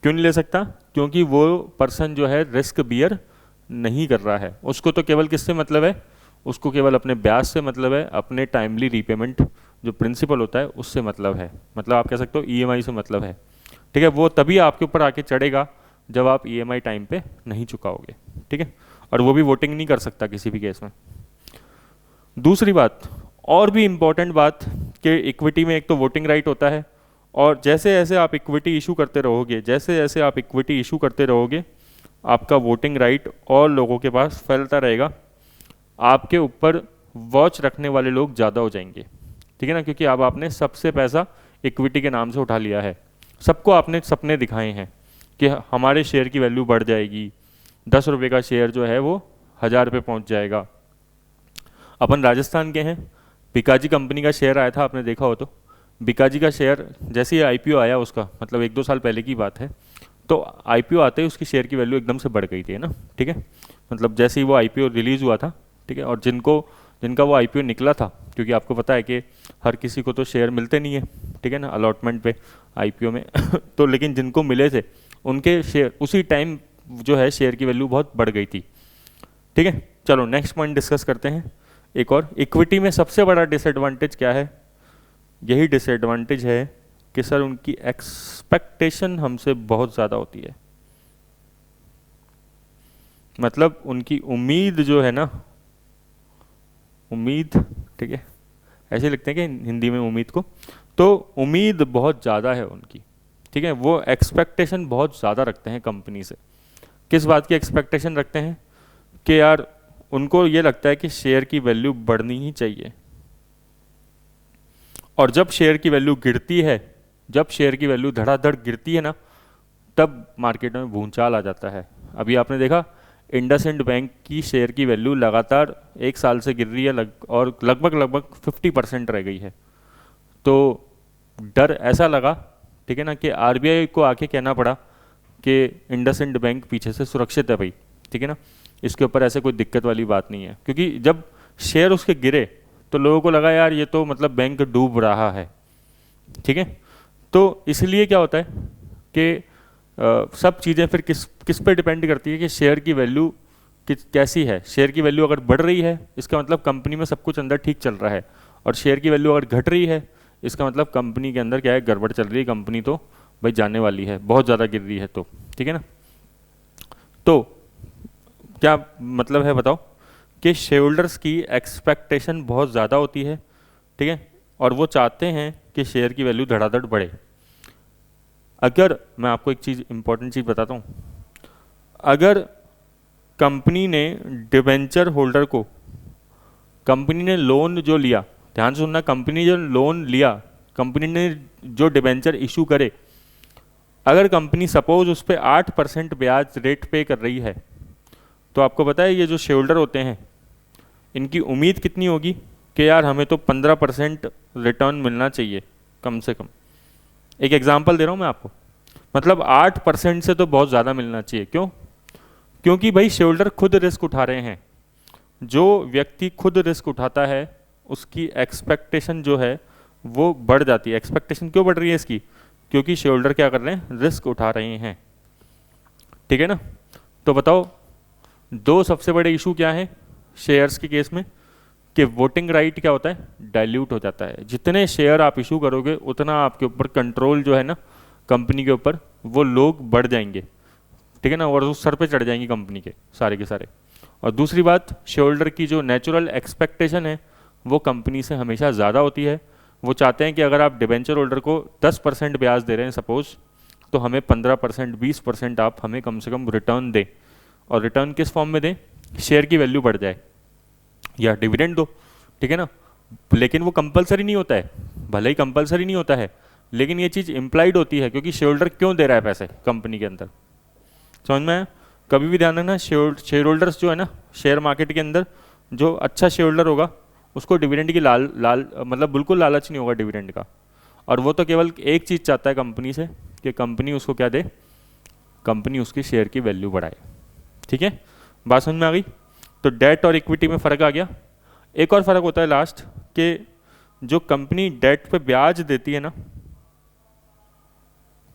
[SPEAKER 1] क्यों नहीं ले सकता? क्योंकि वो पर्सन जो है रिस्क बियर नहीं कर रहा है। उसको तो केवल किससे मतलब है? उसको केवल अपने ब्याज से मतलब है, अपने टाइमली रीपेमेंट जो प्रिंसिपल होता है उससे मतलब है। मतलब आप कह सकते हो ईएमआई से मतलब है, ठीक है। वो तभी आपके ऊपर आके चढ़ेगा जब आप ईएमआई टाइम पे नहीं चुकाओगे, ठीक है। और वो भी वोटिंग नहीं कर सकता किसी भी केस में। दूसरी बात, और भी इम्पॉर्टेंट बात, कि इक्विटी में एक तो वोटिंग राइट होता है, और जैसे जैसे आप इक्विटी इशू करते रहोगे, जैसे जैसे आप इक्विटी इशू करते रहोगे, आपका वोटिंग राइट और लोगों के पास फैलता रहेगा। आपके ऊपर वॉच रखने वाले लोग ज़्यादा हो जाएंगे, ठीक है ना, क्योंकि अब आपने सबसे पैसा इक्विटी के नाम से उठा लिया है। सबको आपने सपने दिखाए हैं कि हमारे शेयर की वैल्यू बढ़ जाएगी, 10 रुपये का शेयर जो है वो 1000 रुपये पहुँच जाएगा। अपन राजस्थान के हैं, बीकाजी कंपनी का शेयर आया था, आपने देखा हो तो। बीकाजी का शेयर जैसे ही आईपीओ आया उसका, मतलब 1-2 साल पहले की बात है, तो आईपीओ आते ही उसकी शेयर की वैल्यू एकदम से बढ़ गई थी, है ना, ठीक है। मतलब जैसे ही वो आईपीओ रिलीज़ हुआ था, ठीक है, और जिनका वो आईपीओ निकला था, क्योंकि आपको पता है कि हर किसी को तो शेयर मिलते नहीं है, ठीक है ना, अलॉटमेंट पे आईपीओ में तो लेकिन जिनको मिले थे उनके शेयर उसी टाइम जो है शेयर की वैल्यू बहुत बढ़ गई थी, ठीक है। चलो नेक्स्ट पॉइंट डिस्कस करते हैं। एक और, इक्विटी में सबसे बड़ा डिसएडवांटेज क्या है? यही डिसएडवांटेज है कि सर उनकी एक्सपेक्टेशन हमसे बहुत ज़्यादा होती है। मतलब उनकी उम्मीद जो है ना, उम्मीद, ठीक है, ऐसे लिखते हैं कि हिंदी में उम्मीद को, तो उम्मीद बहुत ज़्यादा है उनकी, ठीक है। वो एक्सपेक्टेशन बहुत ज़्यादा रखते हैं कंपनी से। किस बात की एक्सपेक्टेशन रखते हैं? कि यार उनको ये लगता है कि शेयर की वैल्यू बढ़नी ही चाहिए, और जब शेयर की वैल्यू गिरती है, जब शेयर की वैल्यू धड़ाधड़ गिरती है ना, तब मार्केट में भूचाल आ जाता है। अभी आपने देखा इंडसइंड बैंक की शेयर की वैल्यू लगातार 1 साल से गिर रही है और लगभग 50% रह गई है। तो डर ऐसा लगा, ठीक है ना, कि आरबीआई को आके कहना पड़ा कि इंडसइंड बैंक पीछे से सुरक्षित है भाई, ठीक है ना, इसके ऊपर ऐसे कोई दिक्कत वाली बात नहीं है। क्योंकि जब शेयर उसके गिरे तो लोगों को लगा यार ये तो मतलब बैंक डूब रहा है, ठीक है। तो इसलिए क्या होता है कि सब चीज़ें फिर किस पे डिपेंड करती है कि शेयर की वैल्यू कैसी है। शेयर की वैल्यू अगर बढ़ रही है इसका मतलब कंपनी में सब कुछ अंदर ठीक चल रहा है, और शेयर की वैल्यू अगर घट रही है इसका मतलब कंपनी के अंदर क्या है, गड़बड़ चल रही है, कंपनी तो भाई जाने वाली है, बहुत ज़्यादा गिर रही है तो, ठीक है ना। तो क्या मतलब है बताओ कि शेयर होल्डर्स की एक्सपेक्टेशन बहुत ज़्यादा होती है, ठीक है, और वो चाहते हैं कि शेयर की वैल्यू धड़ाधड़ बढ़े। अगर मैं आपको एक चीज़ इंपॉर्टेंट चीज़ बताता हूँ, अगर कंपनी ने डिबेंचर होल्डर को, कंपनी ने लोन जो लिया, ध्यान से सुनना, कंपनी जो लोन लिया, कंपनी ने जो डिबेंचर इशू करे, अगर कंपनी सपोज उस पर 8% ब्याज रेट पे कर रही है, तो आपको पता है ये जो शेयर होल्डर होते हैं इनकी उम्मीद कितनी होगी कि यार हमें तो 15% रिटर्न मिलना चाहिए कम से कम। एक एग्जांपल दे रहा हूँ मैं आपको, मतलब 8% से तो बहुत ज़्यादा मिलना चाहिए। क्यों? क्योंकि भाई शेयर होल्डर खुद रिस्क उठा रहे हैं। जो व्यक्ति खुद रिस्क उठाता है उसकी एक्सपेक्टेशन जो है वो बढ़ जाती है। एक्सपेक्टेशन क्यों बढ़ रही है इसकी? क्योंकि शेयर होल्डर क्या कर रहे हैं, रिस्क उठा रहे हैं, ठीक है ना। तो बताओ दो सबसे बड़े इशू क्या है शेयर्स के केस में, कि वोटिंग राइट क्या होता है, डाइल्यूट हो जाता है। जितने शेयर आप इशू करोगे उतना आपके ऊपर कंट्रोल जो है ना कंपनी के ऊपर, वो लोग बढ़ जाएंगे, ठीक है ना, और उस सर पे चढ़ जाएंगी कंपनी के सारे। और दूसरी बात, शेयर होल्डर की जो नेचुरल एक्सपेक्टेशन है वो कंपनी से हमेशा ज़्यादा होती है। वो चाहते हैं कि अगर आप डिबेंचर होल्डर को 10% ब्याज दे रहे हैं सपोज, तो हमें 15%, 20% आप हमें कम से कम रिटर्न दें। और रिटर्न किस फॉर्म में दें? शेयर की वैल्यू बढ़ जाए या डिविडेंड दो, ठीक है ना। लेकिन वो कंपलसरी नहीं होता है, भले ही कंपलसरी नहीं होता है, लेकिन ये चीज़ इम्प्लाइड होती है। क्योंकि शेयर होल्डर क्यों दे रहा है पैसे कंपनी के अंदर, समझ में आया? कभी भी ध्यान रखना, शेयर होल्डर्स जो है ना शेयर मार्केट के अंदर, जो अच्छा शेयर होल्डर होगा उसको डिविडेंड की मतलब बिल्कुल लालच नहीं होगा डिविडेंड का। और वो तो केवल एक चीज़ चाहता है कंपनी से कि कंपनी उसको क्या दे, कंपनी उसकी शेयर की वैल्यू बढ़ाए, ठीक है। बात समझ में आ गई? तो डेट और इक्विटी में फ़र्क आ गया। एक और फ़र्क होता है लास्ट, कि जो कंपनी डेट पे ब्याज देती है ना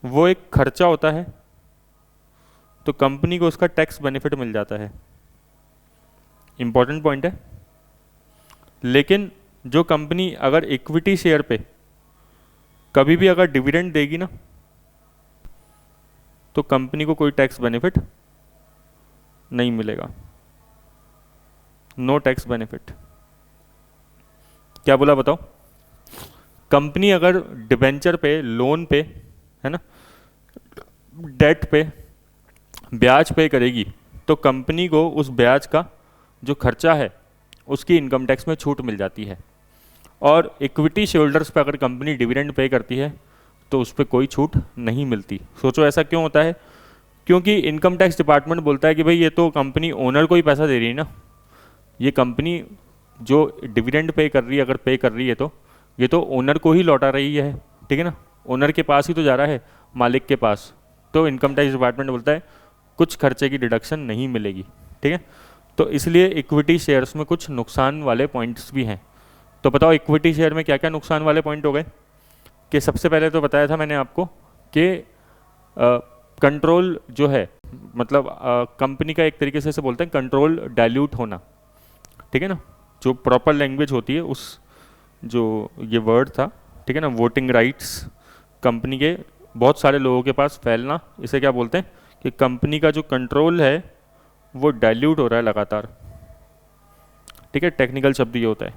[SPEAKER 1] वो एक खर्चा होता है, तो कंपनी को उसका टैक्स बेनिफिट मिल जाता है। इंपॉर्टेंट पॉइंट है। लेकिन जो कंपनी अगर इक्विटी शेयर पे कभी भी अगर डिविडेंड देगी ना, तो कंपनी को कोई टैक्स बेनिफिट नहीं मिलेगा, नो टैक्स बेनिफिट। क्या बोला बताओ? कंपनी अगर डिबेंचर पे, लोन पे, है ना, डेट पे ब्याज पे करेगी, तो कंपनी को उस ब्याज का जो खर्चा है उसकी इनकम टैक्स में छूट मिल जाती है। और इक्विटी शेयर होल्डर्स पे अगर कंपनी डिविडेंड पे करती है तो उस पर कोई छूट नहीं मिलती। सोचो ऐसा क्यों होता है? क्योंकि इनकम टैक्स डिपार्टमेंट बोलता है कि भाई ये तो कंपनी ओनर को ही पैसा दे रही है ना, ये कंपनी जो डिविडेंड पे कर रही है, अगर पे कर रही है तो ये तो ओनर को ही लौटा रही है, ठीक है ना, ओनर के पास ही तो जा रहा है, मालिक के पास। तो इनकम टैक्स डिपार्टमेंट बोलता है कुछ खर्चे की डिडक्शन नहीं मिलेगी, ठीक है। तो इसलिए इक्विटी शेयर्स में कुछ नुकसान वाले पॉइंट्स भी हैं। तो बताओ इक्विटी शेयर में क्या क्या नुकसान वाले पॉइंट हो गए। कि सबसे पहले तो बताया था मैंने आपको कि कंट्रोल जो है, मतलब कंपनी का एक तरीके से बोलते हैं कंट्रोल डाइल्यूट होना, ठीक है ना, जो प्रॉपर लैंग्वेज होती है उस जो ये वर्ड था, ठीक है ना, वोटिंग राइट्स कंपनी के बहुत सारे लोगों के पास फैलना, इसे क्या बोलते हैं कि कंपनी का जो कंट्रोल है वो डाइल्यूट हो रहा है लगातार, ठीक है। टेक्निकल शब्द ये होता है।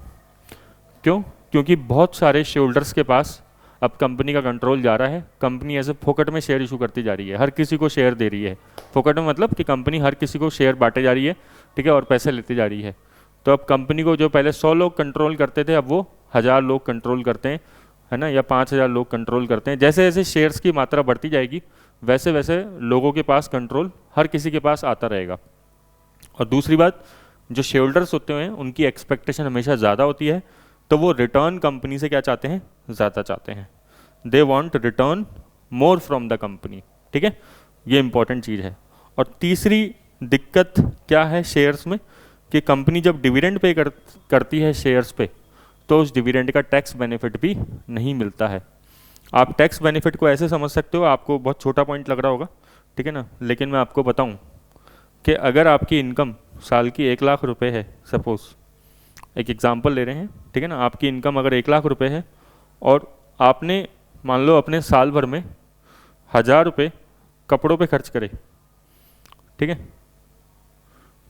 [SPEAKER 1] क्यों? क्योंकि बहुत सारे शेयर होल्डर्स के पास अब कंपनी का कंट्रोल जा रहा है, कंपनी ऐसे फोकट में शेयर इशू करती जा रही है, हर किसी को शेयर दे रही है। फोकट में मतलब कि कंपनी हर किसी को शेयर बांटे जा रही है, ठीक है, और पैसे लेती जा रही है। तो अब कंपनी को जो पहले 100 लोग कंट्रोल करते थे अब वो 1000 लोग कंट्रोल करते हैं, है ना, या 5000 लोग कंट्रोल करते हैं। जैसे जैसे शेयर्स की मात्रा बढ़ती जाएगी वैसे वैसे लोगों के पास कंट्रोल हर किसी के पास आता रहेगा। और दूसरी बात, जो शेयर होल्डर्स होते हैं उनकी एक्सपेक्टेशन हमेशा ज़्यादा होती है, तो वो रिटर्न कंपनी से क्या चाहते हैं, ज़्यादा चाहते हैं। They want return more from the company, ठीक है, ये इंपॉर्टेंट चीज़ है। और तीसरी दिक्कत क्या है शेयर्स में, कि कंपनी जब डिविडेंड पे करती है शेयर्स पे, तो उस डिविडेंड का टैक्स बेनिफिट भी नहीं मिलता है। आप टैक्स बेनिफिट को ऐसे समझ सकते हो, आपको बहुत छोटा पॉइंट लग रहा होगा, ठीक है ना, लेकिन मैं आपको बताऊं कि अगर आपकी इनकम साल की 1 लाख रुपए है, सपोज एक एग्जांपल ले रहे हैं, ठीक है ना, आपकी इनकम अगर 1 लाख रुपए है और आपने मान लो अपने साल भर में 1000 रुपये कपड़ों पे खर्च करे, ठीक है,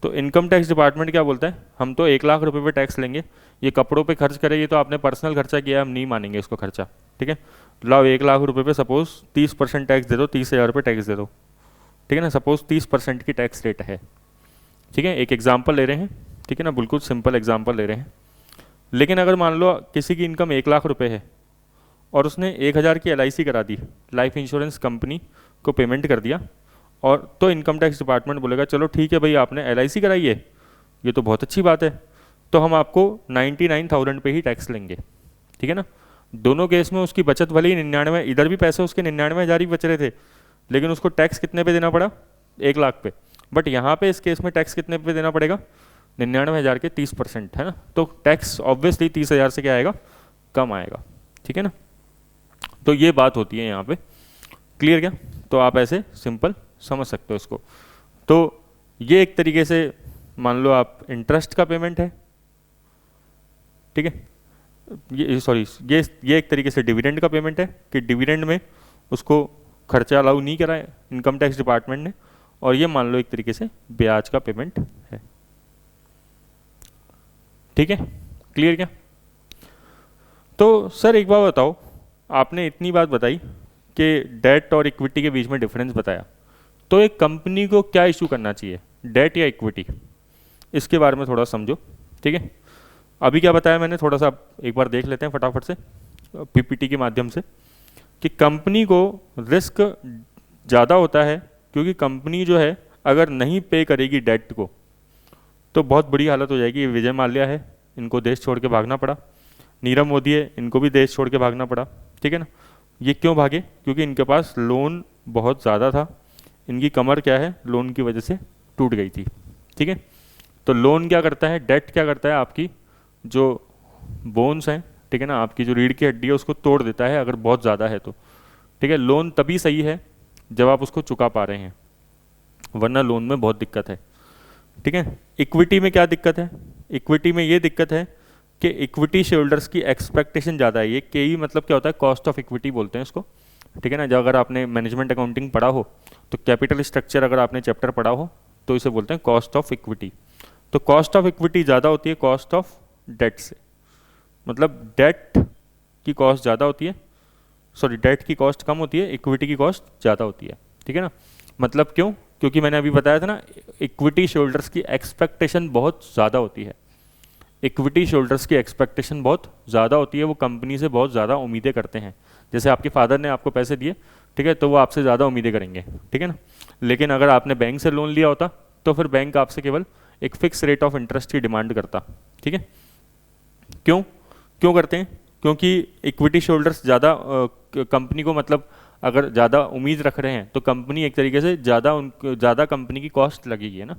[SPEAKER 1] तो इनकम टैक्स डिपार्टमेंट क्या बोलता है, हम तो 1 लाख रुपए पे टैक्स लेंगे, ये कपड़ों पे खर्च करे, ये तो आपने पर्सनल खर्चा किया, हम नहीं मानेंगे इसको खर्चा, ठीक है। लाओ 1 लाख रुपए पे सपोज 30% टैक्स दे दो, 30,000 रुपये टैक्स दे दो, ठीक है ना, सपोज 30% की टैक्स रेट है, ठीक है, एक एग्जाम्पल ले रहे हैं, ठीक है ना, बिल्कुल सिंपल एग्जाम्पल ले रहे हैं। लेकिन अगर मान लो किसी की इनकम 1 लाख रुपए है और उसने 1000 की LIC करा दी, लाइफ इंश्योरेंस कंपनी को पेमेंट कर दिया, और तो इनकम टैक्स डिपार्टमेंट बोलेगा चलो ठीक है भाई आपने LIC कराई है, ये तो बहुत अच्छी बात है, तो हम आपको 99,000 पे ही टैक्स लेंगे, ठीक है ना। दोनों केस में उसकी बचत भले ही 99, इधर भी पैसे उसके 99,000 ही बच रहे थे, लेकिन उसको टैक्स कितने पे देना पड़ा, 1 लाख पे। बट यहाँ पे इस केस में टैक्स कितने पे देना पड़ेगा, 99,000 के 30%, है ना, तो टैक्स ऑब्वियसली 30,000 से क्या आएगा, कम आएगा, ठीक है ना। तो ये बात होती है यहाँ पे, क्लियर क्या? तो आप ऐसे सिंपल समझ सकते हो इसको। तो ये एक तरीके से मान लो आप इंटरेस्ट का पेमेंट है, ठीक है, ये सॉरी ये एक तरीके से डिविडेंड का पेमेंट है कि डिविडेंड में उसको खर्चा अलाउ नहीं करा है इनकम टैक्स डिपार्टमेंट ने, और ये मान लो एक तरीके से ब्याज का पेमेंट है, ठीक है, क्लियर क्या? तो सर एक बात बताओ, आपने इतनी बात बताई कि डेट और इक्विटी के बीच में डिफरेंस बताया, तो एक कंपनी को क्या इशू करना चाहिए, डेट या इक्विटी, इसके बारे में थोड़ा समझो, ठीक है। अभी क्या बताया मैंने, थोड़ा सा एक बार देख लेते हैं फटाफट से PPT के माध्यम से, कि कंपनी को रिस्क ज़्यादा होता है, क्योंकि कंपनी जो है अगर नहीं पे करेगी डेट को तो बहुत बुरी हालत हो जाएगी। विजय माल्या है, इनको देश छोड़ के भागना पड़ा, नीरव मोदी है, इनको भी देश छोड़ के भागना पड़ा, ठीक है ना। ये क्यों भागे? क्योंकि इनके पास लोन बहुत ज़्यादा था, इनकी कमर क्या है, लोन की वजह से टूट गई थी, ठीक है। तो लोन क्या करता है, डेट क्या करता है, आपकी जो बोन्स हैं, ठीक है ना, आपकी जो रीढ़ की हड्डी है उसको तोड़ देता है अगर बहुत ज़्यादा है तो, ठीक है। लोन तभी सही है जब आप उसको चुका पा रहे हैं, वरना लोन में बहुत दिक्कत है, ठीक है। इक्विटी में क्या दिक्कत है, इक्विटी में ये दिक्कत है कि इक्विटी शेयर होल्डर्स की एक्सपेक्टेशन ज़्यादा है। ये KE मतलब क्या होता है, कॉस्ट ऑफ इक्विटी बोलते हैं इसको, ठीक है ना। जब अगर आपने मैनेजमेंट अकाउंटिंग पढ़ा हो तो कैपिटल स्ट्रक्चर अगर आपने चैप्टर पढ़ा हो तो इसे बोलते हैं कॉस्ट ऑफ इक्विटी। तो कॉस्ट ऑफ इक्विटी ज़्यादा होती है कॉस्ट ऑफ डेट से, मतलब डेट की कॉस्ट ज़्यादा होती है, सॉरी डेट की कॉस्ट कम होती है, इक्विटी की कॉस्ट ज़्यादा होती है, ठीक है ना। मतलब क्यों? क्योंकि मैंने अभी बताया था ना, इक्विटी शेयर होल्डर्स की एक्सपेक्टेशन बहुत ज़्यादा होती है, इक्विटी शेयर होल्डर्स की एक्सपेक्टेशन बहुत ज़्यादा होती है, वो कंपनी से बहुत ज़्यादा उम्मीदें करते हैं। जैसे आपके फादर ने आपको पैसे दिए ठीक है, तो वो आपसे ज़्यादा उम्मीदें करेंगे, ठीक है ना। लेकिन अगर आपने बैंक से लोन लिया होता तो फिर बैंक आपसे केवल एक फिक्स रेट ऑफ इंटरेस्ट की डिमांड करता, ठीक है। क्यों क्यों करते हैं? क्योंकि इक्विटी शेयरहोल्डर्स ज़्यादा कंपनी को, मतलब अगर ज़्यादा उम्मीद रख रहे हैं तो कंपनी एक तरीके से ज़्यादा कंपनी की कॉस्ट लगेगी, है ना,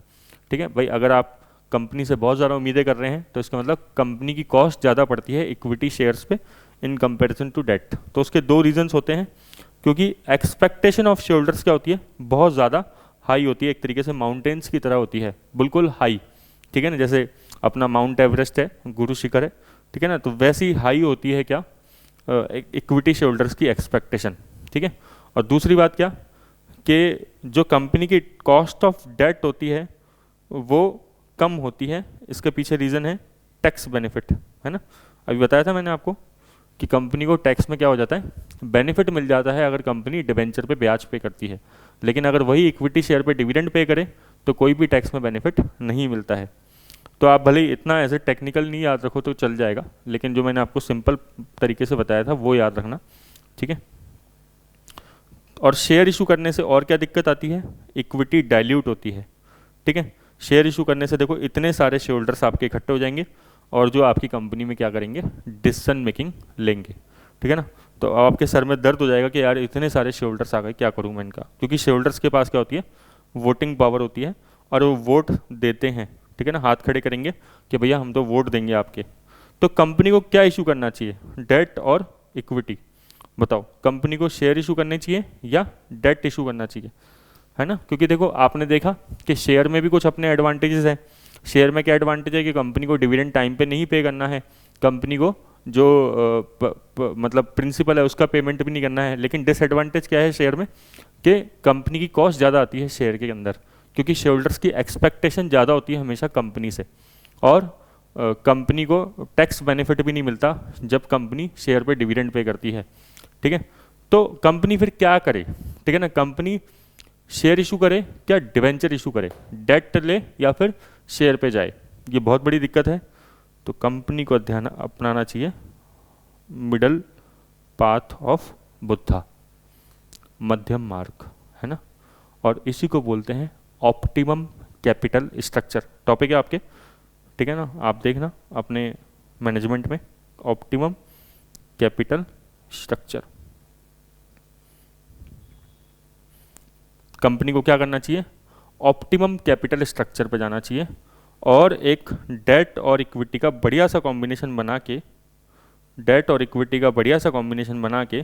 [SPEAKER 1] ठीक है भाई। अगर आप कंपनी से बहुत ज़्यादा उम्मीदें कर रहे हैं तो इसका मतलब कंपनी की कॉस्ट ज़्यादा पड़ती है इक्विटी शेयर्स पे इन कंपैरिजन टू डेट। तो उसके दो रीजंस होते हैं, क्योंकि एक्सपेक्टेशन ऑफ शेयरहोल्डर्स क्या होती है, बहुत ज़्यादा हाई होती है, एक तरीके से माउंटेन्स की तरह होती है, बिल्कुल हाई, ठीक है ना। जैसे अपना माउंट एवरेस्ट है, गुरु शिखर है, ठीक है ना, तो वैसी हाई होती है क्या इक्विटी शेयरहोल्डर्स की एक्सपेक्टेशन, ठीक है। और दूसरी बात क्या, कि जो कंपनी की कॉस्ट ऑफ डेट होती है वो कम होती है। इसके पीछे रीज़न है टैक्स बेनिफिट, है ना। अभी बताया था मैंने आपको कि कंपनी को टैक्स में क्या हो जाता है, बेनिफिट मिल जाता है अगर कंपनी डिबेंचर पे ब्याज पे करती है। लेकिन अगर वही इक्विटी शेयर पे डिविडेंड पे करे तो कोई भी टैक्स में बेनिफिट नहीं मिलता है। तो आप भले ही इतना ऐसे टेक्निकल नहीं याद रखो तो चल जाएगा, लेकिन जो मैंने आपको सिंपल तरीके से बताया था वो याद रखना, ठीक है। और शेयर इशू करने से और क्या दिक्कत आती है, इक्विटी डाइल्यूट होती है, ठीक है। शेयर इशू करने से देखो इतने सारे शेयर होल्डर्स आपके इकट्ठे हो जाएंगे और जो आपकी कंपनी में क्या करेंगे, डिसीजन मेकिंग लेंगे, ठीक है ना। तो आपके सर में दर्द हो जाएगा कि यार इतने सारे शेयर होल्डर्स आ गए, क्या करूँ मैं इनका, क्योंकि शेयर होल्डर्स के पास क्या होती है, वोटिंग पावर होती है और वो वोट देते हैं, ठीक है ना, हाथ खड़े करेंगे कि भैया हम तो वोट देंगे आपके। तो कंपनी को क्या इशू करना चाहिए, डेट और इक्विटी? बताओ, कंपनी को शेयर इशू करने चाहिए या डेट इशू करना चाहिए, है ना। क्योंकि देखो आपने देखा कि शेयर में भी कुछ अपने एडवांटेजेस हैं। शेयर में क्या एडवांटेज है कि कंपनी को डिविडेंड टाइम पे नहीं पे करना है, कंपनी को जो मतलब प्रिंसिपल है उसका पेमेंट भी नहीं करना है। लेकिन डिसएडवांटेज क्या है शेयर में, कि कंपनी की कॉस्ट ज़्यादा आती है शेयर के अंदर, क्योंकि शेयर होल्डर्स की एक्सपेक्टेशन ज़्यादा होती है हमेशा कंपनी से, और कंपनी को टैक्स बेनिफिट भी नहीं मिलता जब कंपनी शेयर पे डिविडेंड पे करती है, ठीक है। तो कंपनी फिर क्या करे, ठीक है ना, कंपनी शेयर इशू करे क्या डिवेंचर इशू करे, डेट ले या फिर शेयर पे जाए, ये बहुत बड़ी दिक्कत है। तो कंपनी को ध्यान अपनाना चाहिए मिडल पाथ ऑफ बुद्धा, मध्यम मार्ग, है ना। और इसी को बोलते हैं ऑप्टिमम कैपिटल स्ट्रक्चर। टॉपिक है आपके, ठीक है ना, आप देखना अपने मैनेजमेंट में, ऑप्टिमम कैपिटल स्ट्रक्चर। कंपनी को क्या करना चाहिए, ऑप्टिमम कैपिटल स्ट्रक्चर पे जाना चाहिए और एक डेट और इक्विटी का बढ़िया सा कॉम्बिनेशन बना के, डेट और इक्विटी का बढ़िया सा कॉम्बिनेशन बना के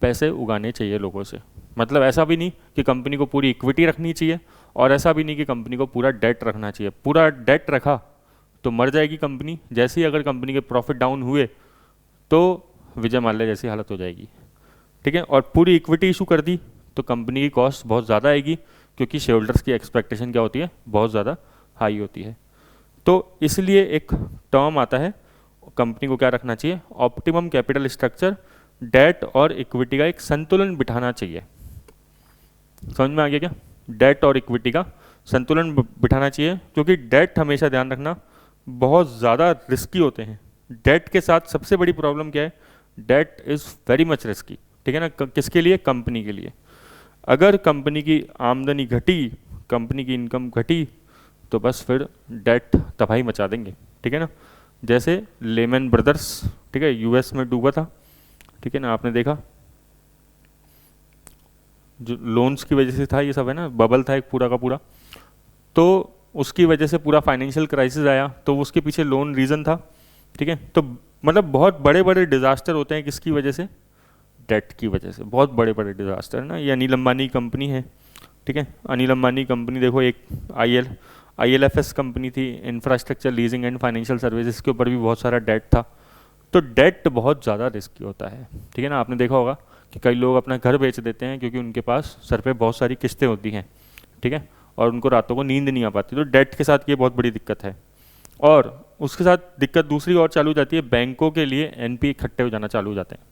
[SPEAKER 1] पैसे उगाने चाहिए लोगों से। मतलब ऐसा भी नहीं कि कंपनी को पूरी इक्विटी रखनी चाहिए और ऐसा भी नहीं कि कंपनी को पूरा डेट रखना चाहिए। पूरा डेट रखा तो मर जाएगी कंपनी, जैसे ही अगर कंपनी के प्रॉफिट डाउन हुए तो विजय माल्या जैसी हालत हो जाएगी, ठीक है। और पूरी इक्विटी इशू कर दी तो कंपनी की कॉस्ट बहुत ज़्यादा आएगी, क्योंकि शेयर होल्डर्स की एक्सपेक्टेशन क्या होती है, बहुत ज़्यादा हाई होती है। तो इसलिए एक टर्म आता है, कंपनी को क्या रखना चाहिए, ऑप्टिमम कैपिटल स्ट्रक्चर, डेट और इक्विटी का एक संतुलन बिठाना चाहिए। समझ में आ गया क्या, डेट और इक्विटी का संतुलन बिठाना चाहिए, क्योंकि डेट हमेशा ध्यान रखना बहुत ज़्यादा रिस्की होते हैं। डेट के साथ सबसे बड़ी प्रॉब्लम क्या है, that is very much risky, ठीक है ना। किसके लिए, कंपनी के लिए। अगर कंपनी की आमदनी घटी, कंपनी की इनकम घटी, तो बस फिर डेट तबाही मचा देंगे, ठीक है ना। जैसे लेमन ब्रदर्स, ठीक है, यूएस में डूबा था, ठीक है ना, आपने देखा, जो लोन्स की वजह से था ये सब, है ना, बबल था एक पूरा का पूरा, तो उसकी वजह से पूरा फाइनेंशियल क्राइसिस आया, तो उसके पीछे लोन रीज़न था, ठीक है। तो मतलब बहुत बड़े बड़े डिजास्टर होते हैं किसकी वजह से, डेट की वजह से, बहुत बड़े बड़े डिजास्टर, है ना। ये अनिल अंबानी कंपनी है, ठीक है, अनिल अंबानी कंपनी देखो, एक ILFS कंपनी थी, infrastructure leasing and financial services, के ऊपर भी बहुत सारा डेट था। तो डेट बहुत ज़्यादा रिस्की होता है, ठीक है ना। आपने देखा होगा कि कई लोग अपना घर बेच देते हैं क्योंकि उनके पास सर पे बहुत सारी किस्तें होती हैं, ठीक है, और उनको रातों को नींद नहीं आ पाती। तो डेट के साथ ये बहुत बड़ी दिक्कत है। और उसके साथ दिक्कत दूसरी और चालू हो जाती है, बैंकों के लिए NPA इकट्ठे हो जाना चालू हो जाते हैं,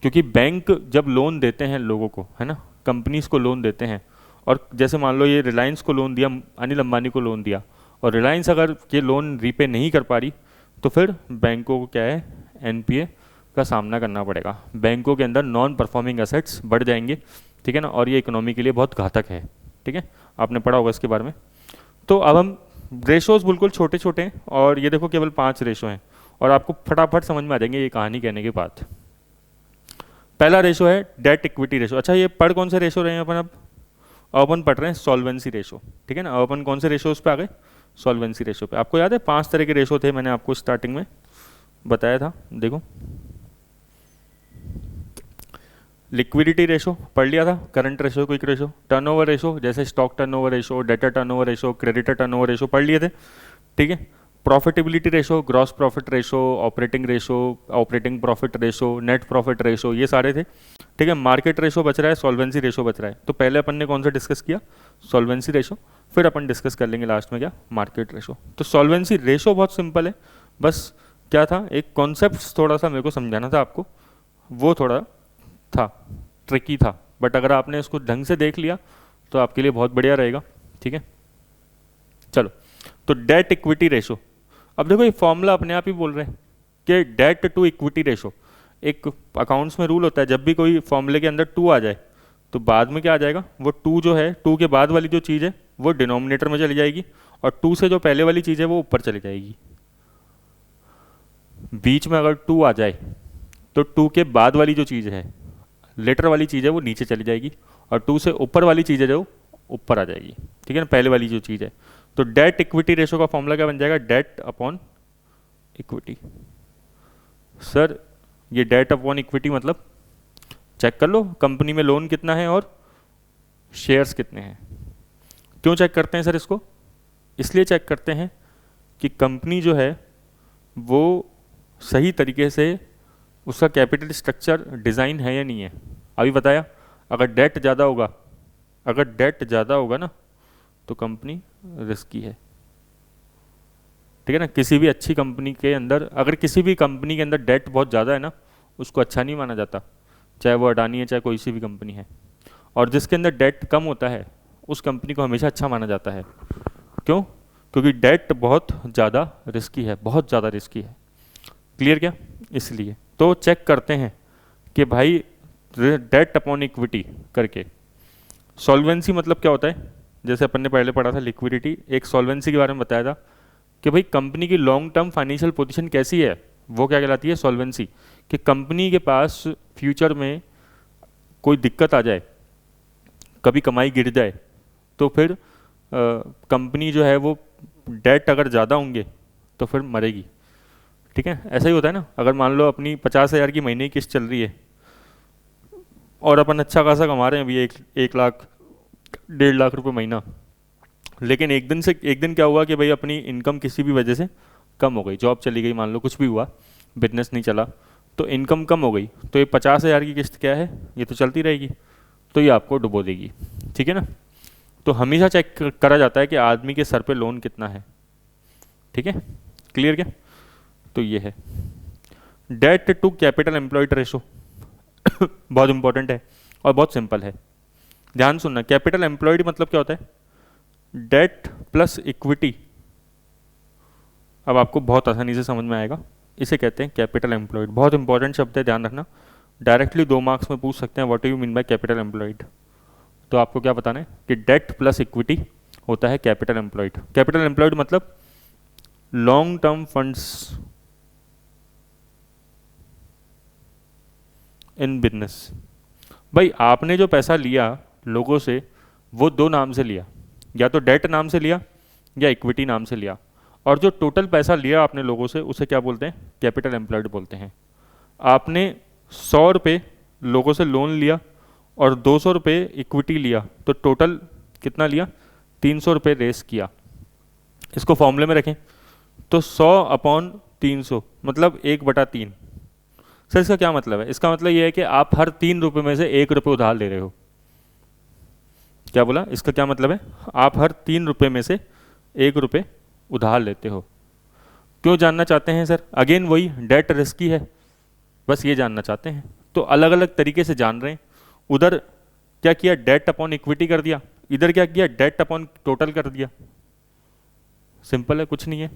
[SPEAKER 1] क्योंकि बैंक जब लोन देते हैं लोगों को, है ना, कंपनीज को लोन देते हैं, और जैसे मान लो ये रिलायंस को लोन दिया, अनिल अंबानी को लोन दिया, और रिलायंस अगर ये लोन रीपे नहीं कर पा रही, तो फिर बैंकों को क्या है, NPA का सामना करना पड़ेगा। बैंकों के अंदर नॉन परफॉर्मिंग एसेट्स बढ़ जाएंगे, ठीक है ना, और ये इकोनॉमी के लिए बहुत घातक है, ठीक है, आपने पढ़ा होगा इसके बारे में। तो अब हम रेशोज बिल्कुल छोटे छोटे हैं, और ये देखो केवल 5 रेशो हैं, और आपको फटाफट समझ में आ जाएंगे ये कहानी कहने के बाद। पहला रेशो है डेट इक्विटी रेशो। अच्छा, ये पढ़ कौन से रेशो रहे हैं अपन? अब अपन पढ़ रहे हैं सॉल्वेंसी रेशो, ठीक है ना। अपन कौन से रेशोज पे आ गए? सॉल्वेंसी रेशो पे। आपको याद है 5 तरह के रेशो थे, मैंने आपको स्टार्टिंग में बताया था, देखो। लिक्विडिटी रेशो पढ़ लिया था, current ratio, quick ratio. Turnover ratio जैसे stock turnover ratio, debtor turnover ratio, creditor turnover ratio पढ़ लिए थे, ठीक है। Profitability ratio, gross profit ratio, operating ratio, operating profit ratio, net profit ratio, ये सारे थे, ठीक है। मार्केट रेशो बच रहा है, सॉल्वेंसी रेशो बच रहा है। तो पहले अपन ने कौन सा डिस्कस किया? Solvency ratio. फिर अपन डिस्कस कर लेंगे लास्ट में क्या? Market ratio. तो सॉल्वेंसी रेशो बहुत सिंपल है, बस क्या था, एक कॉन्सेप्ट थोड़ा सा मेरे को समझाना था आपको, वो थोड़ा था ट्रिकी था, बट अगर आपने इसको ढंग से देख लिया तो आपके लिए बहुत बढ़िया रहेगा, ठीक है। चलो, तो डेट इक्विटी रेशो। अब देखो ये फॉर्मूला अपने आप ही बोल रहे हैं कि डेट टू इक्विटी रेशो। एक अकाउंट्स में रूल होता है, जब भी कोई फॉर्मूले के अंदर 2 आ जाए तो बाद में क्या आ जाएगा? वो 2 जो है, 2 के बाद वाली जो चीज़ है वो डिनोमिनेटर में चली जाएगी, और 2 से जो पहले वाली चीज़ है वो ऊपर चली जाएगी। बीच में अगर 2 आ जाए तो 2 के बाद वाली जो चीज़ है, लेटर वाली चीज़ है, वो नीचे चली जाएगी, और 2 से ऊपर वाली चीज़ है जो ऊपर आ जाएगी, ठीक है ना, पहले वाली जो चीज़ है। तो डेट इक्विटी रेशो का फॉर्मूला क्या बन जाएगा? Debt upon equity. सर ये डेट अपॉन इक्विटी मतलब चेक कर लो कंपनी में लोन कितना है और शेयर्स कितने हैं। क्यों चेक करते हैं सर इसको? इसलिए चेक करते हैं कि कंपनी जो है वो सही तरीके से उसका कैपिटल स्ट्रक्चर डिज़ाइन है या नहीं है। अभी बताया, अगर डेट ज़्यादा होगा, अगर डेट ज़्यादा होगा ना तो कंपनी रिस्की है, ठीक है ना। किसी भी अच्छी कंपनी के अंदर, अगर किसी भी कंपनी के अंदर डेट बहुत ज़्यादा है ना, उसको अच्छा नहीं माना जाता, चाहे वो अडानी है, चाहे कोई सी भी कंपनी है। और जिसके अंदर डेट कम होता है उस कंपनी को हमेशा अच्छा माना जाता है। क्यों? क्योंकि डेट बहुत ज़्यादा रिस्की है, बहुत ज़्यादा रिस्की है। क्लियर क्या? इसलिए तो चेक करते हैं कि भाई डेट अपॉन इक्विटी करके। सॉल्वेंसी मतलब क्या होता है? जैसे अपन ने पहले पढ़ा था लिक्विडिटी, एक सॉल्वेंसी के बारे में बताया था कि भाई कंपनी की लॉन्ग टर्म फाइनेंशियल पोजीशन कैसी है, वो क्या कहलाती है? सॉल्वेंसी। कि कंपनी के पास फ्यूचर में कोई दिक्कत आ जाए, कभी कमाई गिर जाए, तो फिर कंपनी जो है वो डेट अगर ज़्यादा होंगे तो फिर मरेगी, ठीक है। ऐसा ही होता है ना, अगर मान लो अपनी 50,000 की महीने की किस्त चल रही है और अपन अच्छा खासा कमा रहे हैं अभी, 1 लाख 1.5 लाख रुपए महीना, लेकिन एक दिन क्या हुआ कि भाई अपनी इनकम किसी भी वजह से कम हो गई, जॉब चली गई, मान लो कुछ भी हुआ, बिजनेस नहीं चला, तो इनकम कम हो गई, तो ये 50,000 की किस्त क्या है, ये तो चलती रहेगी, तो ये आपको डुबो देगी, ठीक है ना। तो हमेशा चेक करा जाता है कि आदमी के सर पे लोन कितना है, ठीक है। क्लियर क्या? तो ये है debt to capital employed ratio. बहुत इंपॉर्टेंट है और बहुत सिंपल है, ध्यान सुनना। कैपिटल एम्प्लॉयड मतलब क्या होता है? Debt plus equity. अब आपको बहुत आसानी से समझ में आएगा, इसे कहते हैं कैपिटल एम्प्लॉयड। बहुत इंपॉर्टेंट शब्द है, ध्यान रखना, डायरेक्टली 2 मार्क्स में पूछ सकते हैं what do you mean by capital employed. तो आपको क्या बताना है कि डेट प्लस इक्विटी होता है कैपिटल एम्प्लॉयड। कैपिटल एम्प्लॉयड मतलब long term funds in business. भाई आपने जो पैसा लिया लोगों से वो 2 नाम से लिया, या तो डेट नाम से लिया या इक्विटी नाम से लिया, और जो टोटल पैसा लिया आपने लोगों से उसे क्या बोलते हैं? कैपिटल एम्प्लॉयड बोलते हैं। आपने 100 रुपये लोगों से लोन लिया और 200 रुपये इक्विटी लिया, तो टोटल कितना लिया? 300 रुपये रेस किया। इसको फॉर्मूले में रखें तो 100 अपॉन 300 मतलब 1/3। सर इसका क्या मतलब है? इसका मतलब ये है कि आप हर 3 रुपये में से 1 रुपये उधार ले रहे हो। क्या बोला? इसका क्या मतलब है? आप हर 3 रुपये में से 1 रुपये उधार लेते हो। क्यों जानना चाहते हैं सर? अगेन वही, डेट रिस्की है, बस ये जानना चाहते हैं। तो अलग अलग तरीके से जान रहे हैं। उधर क्या किया? डेट अपॉन इक्विटी कर दिया, इधर क्या किया? डेट अपॉन टोटल कर दिया। सिंपल है, कुछ नहीं है,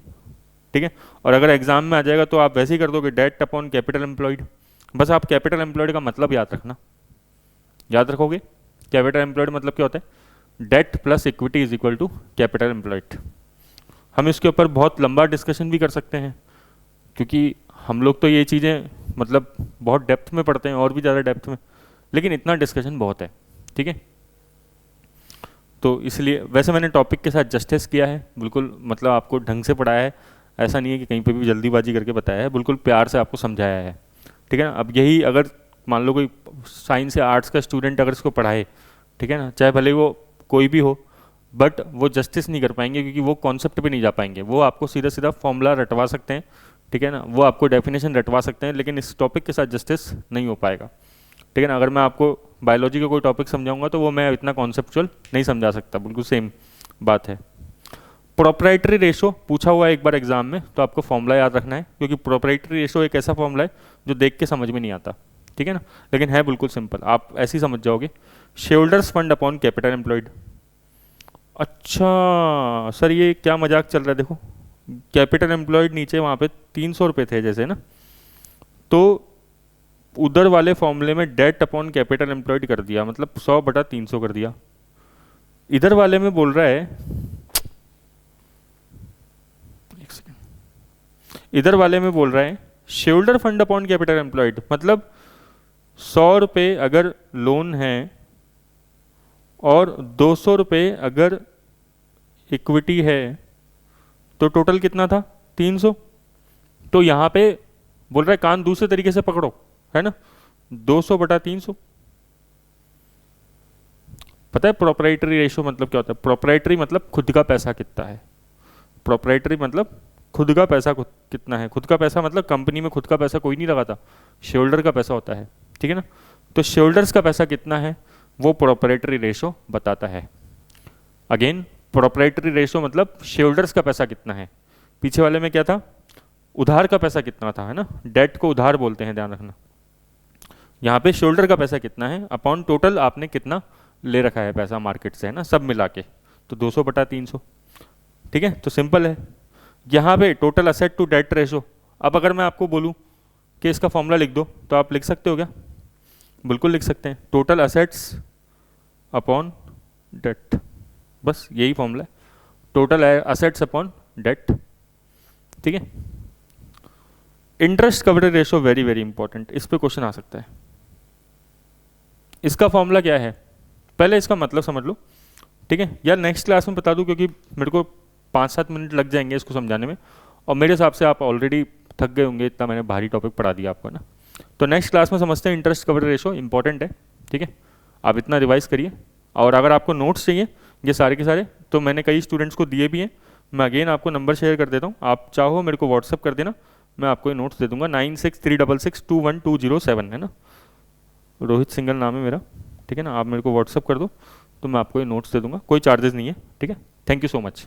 [SPEAKER 1] ठीक है। और अगर एग्जाम में आ जाएगा तो आप वैसे ही कर दोगे, डेट अपॉन कैपिटल एम्प्लॉयड, बस आप कैपिटल एम्प्लॉयड का मतलब याद रखना, याद रखोगे। कैपिटल एम्प्लॉयड मतलब क्या होता है, debt plus equity is equal to capital employed. हम इसके ऊपर बहुत लंबा डिस्कशन भी कर सकते हैं, क्योंकि हम लोग तो ये चीज़ें मतलब बहुत डेप्थ में पढ़ते हैं, और भी ज़्यादा डेप्थ में, लेकिन इतना डिस्कशन बहुत है, ठीक है। तो इसलिए वैसे मैंने टॉपिक के साथ जस्टिस किया है, बिल्कुल मतलब आपको ढंग से पढ़ाया है, ऐसा नहीं है कि कहीं पे भी जल्दीबाजी करके बताया है, बिल्कुल प्यार से आपको समझाया है, ठीक है ना। अब यही अगर मान लो कोई साइंस या आर्ट्स का स्टूडेंट अगर इसको पढ़ाए, ठीक है ना, चाहे भले वो कोई भी हो, बट वो जस्टिस नहीं कर पाएंगे, क्योंकि वो कॉन्सेप्ट पे नहीं जा पाएंगे। वो आपको सीधा सीधा फॉर्मूला रटवा सकते हैं, ठीक है ना, वो आपको डेफिनेशन रटवा सकते हैं, लेकिन इस टॉपिक के साथ जस्टिस नहीं हो पाएगा, ठीक है ना। अगर मैं आपको बायोलॉजी का कोई टॉपिक समझाऊंगा तो वो मैं इतना कॉन्सेप्चुअल नहीं समझा सकता, बिल्कुल सेम बात है। प्रोप्राइटरी रेशो पूछा हुआ है एक बार एग्जाम में, तो आपको फॉर्मूला याद रखना है, क्योंकि प्रोप्राइटरी रेशो एक ऐसा फॉर्मूला है जो देख के समझ में नहीं आता, ठीक है ना, लेकिन है बिल्कुल सिंपल, आप ऐसे ही समझ जाओगे। Shareholders fund upon capital employed. अच्छा सर ये क्या मजाक चल रहा है, देखो कैपिटल एम्प्लॉयड नीचे वहाँ पे 300 रुपये थे जैसे ना, तो उधर वाले फॉर्मूले में डेट अपॉन कैपिटल एम्प्लॉयड कर दिया, मतलब 100/300 कर दिया। इधर वाले में बोल रहा है, एक सेकेंड, इधर वाले में बोल रहा है shareholder fund upon capital employed, मतलब 100 रुपये अगर लोन है और 200 रुपये अगर इक्विटी है, तो टोटल कितना था, 300। तो यहाँ पे बोल रहा है कान दूसरे तरीके से पकड़ो, है ना, 200/300। पता है प्रोप्राइटरी रेशो मतलब क्या होता है? प्रोप्राइटरी मतलब खुद का पैसा कितना है, प्रोप्राइटरी मतलब खुद का पैसा कितना है। खुद का पैसा मतलब कंपनी में खुद का पैसा कोई नहीं लगाता, शेयरहोल्डर का पैसा होता है, ठीक है ना। तो शेयरहोल्डर्स का पैसा कितना है वो प्रोप्राइटरी रेशो बताता है। अगेन प्रोप्राइटरी रेशो मतलब शेयरहोल्डर्स का पैसा कितना है। पीछे वाले में क्या था, उधार का पैसा कितना था, है ना, डेट को उधार बोलते हैं, ध्यान रखना। यहाँ पे शेयरहोल्डर का पैसा कितना है अपॉन टोटल आपने कितना ले रखा है पैसा मार्केट से, है ना, सब मिला के, तो 200/300, ठीक है। तो सिंपल है। यहाँ पे total asset to debt ratio, अब अगर मैं आपको बोलूँ कि इसका फॉर्मूला लिख दो, तो आप लिख सकते हो क्या? बिल्कुल लिख सकते हैं, टोटल असेट्स अपॉन डेट, बस यही फॉर्मूला है, टोटल असेट्स अपॉन डेट, ठीक है। Interest coverage ratio very very important, इस पे क्वेश्चन आ सकता है। इसका फॉर्मूला क्या है, पहले इसका मतलब समझ लो, ठीक है, या नेक्स्ट क्लास में बता दूं, क्योंकि मेरे को 5-7 मिनट लग जाएंगे इसको समझाने में, और मेरे हिसाब से आप ऑलरेडी थक गए होंगे, इतना मैंने भारी टॉपिक पढ़ा दिया आपको ना। तो नेक्स्ट क्लास में समझते हैं इंटरेस्ट कवरेज रेशो, इंपॉर्टेंट है, ठीक है। आप इतना रिवाइज करिए, और अगर आपको नोट्स चाहिए ये सारे के सारे, तो मैंने कई स्टूडेंट्स को दिए भी हैं, मैं अगेन आपको नंबर शेयर कर देता हूँ, आप चाहो मेरे को व्हाट्सअप कर देना, मैं आपको ये नोट्स दे दूंगा। 9636621207 है ना, रोहित सिंगल नाम है मेरा, ठीक है ना। आप मेरे को व्हाट्सअप कर दो तो मैं आपको ये नोट्स दे दूंगा, कोई चार्जेस नहीं है, ठीक है। Thank you so much.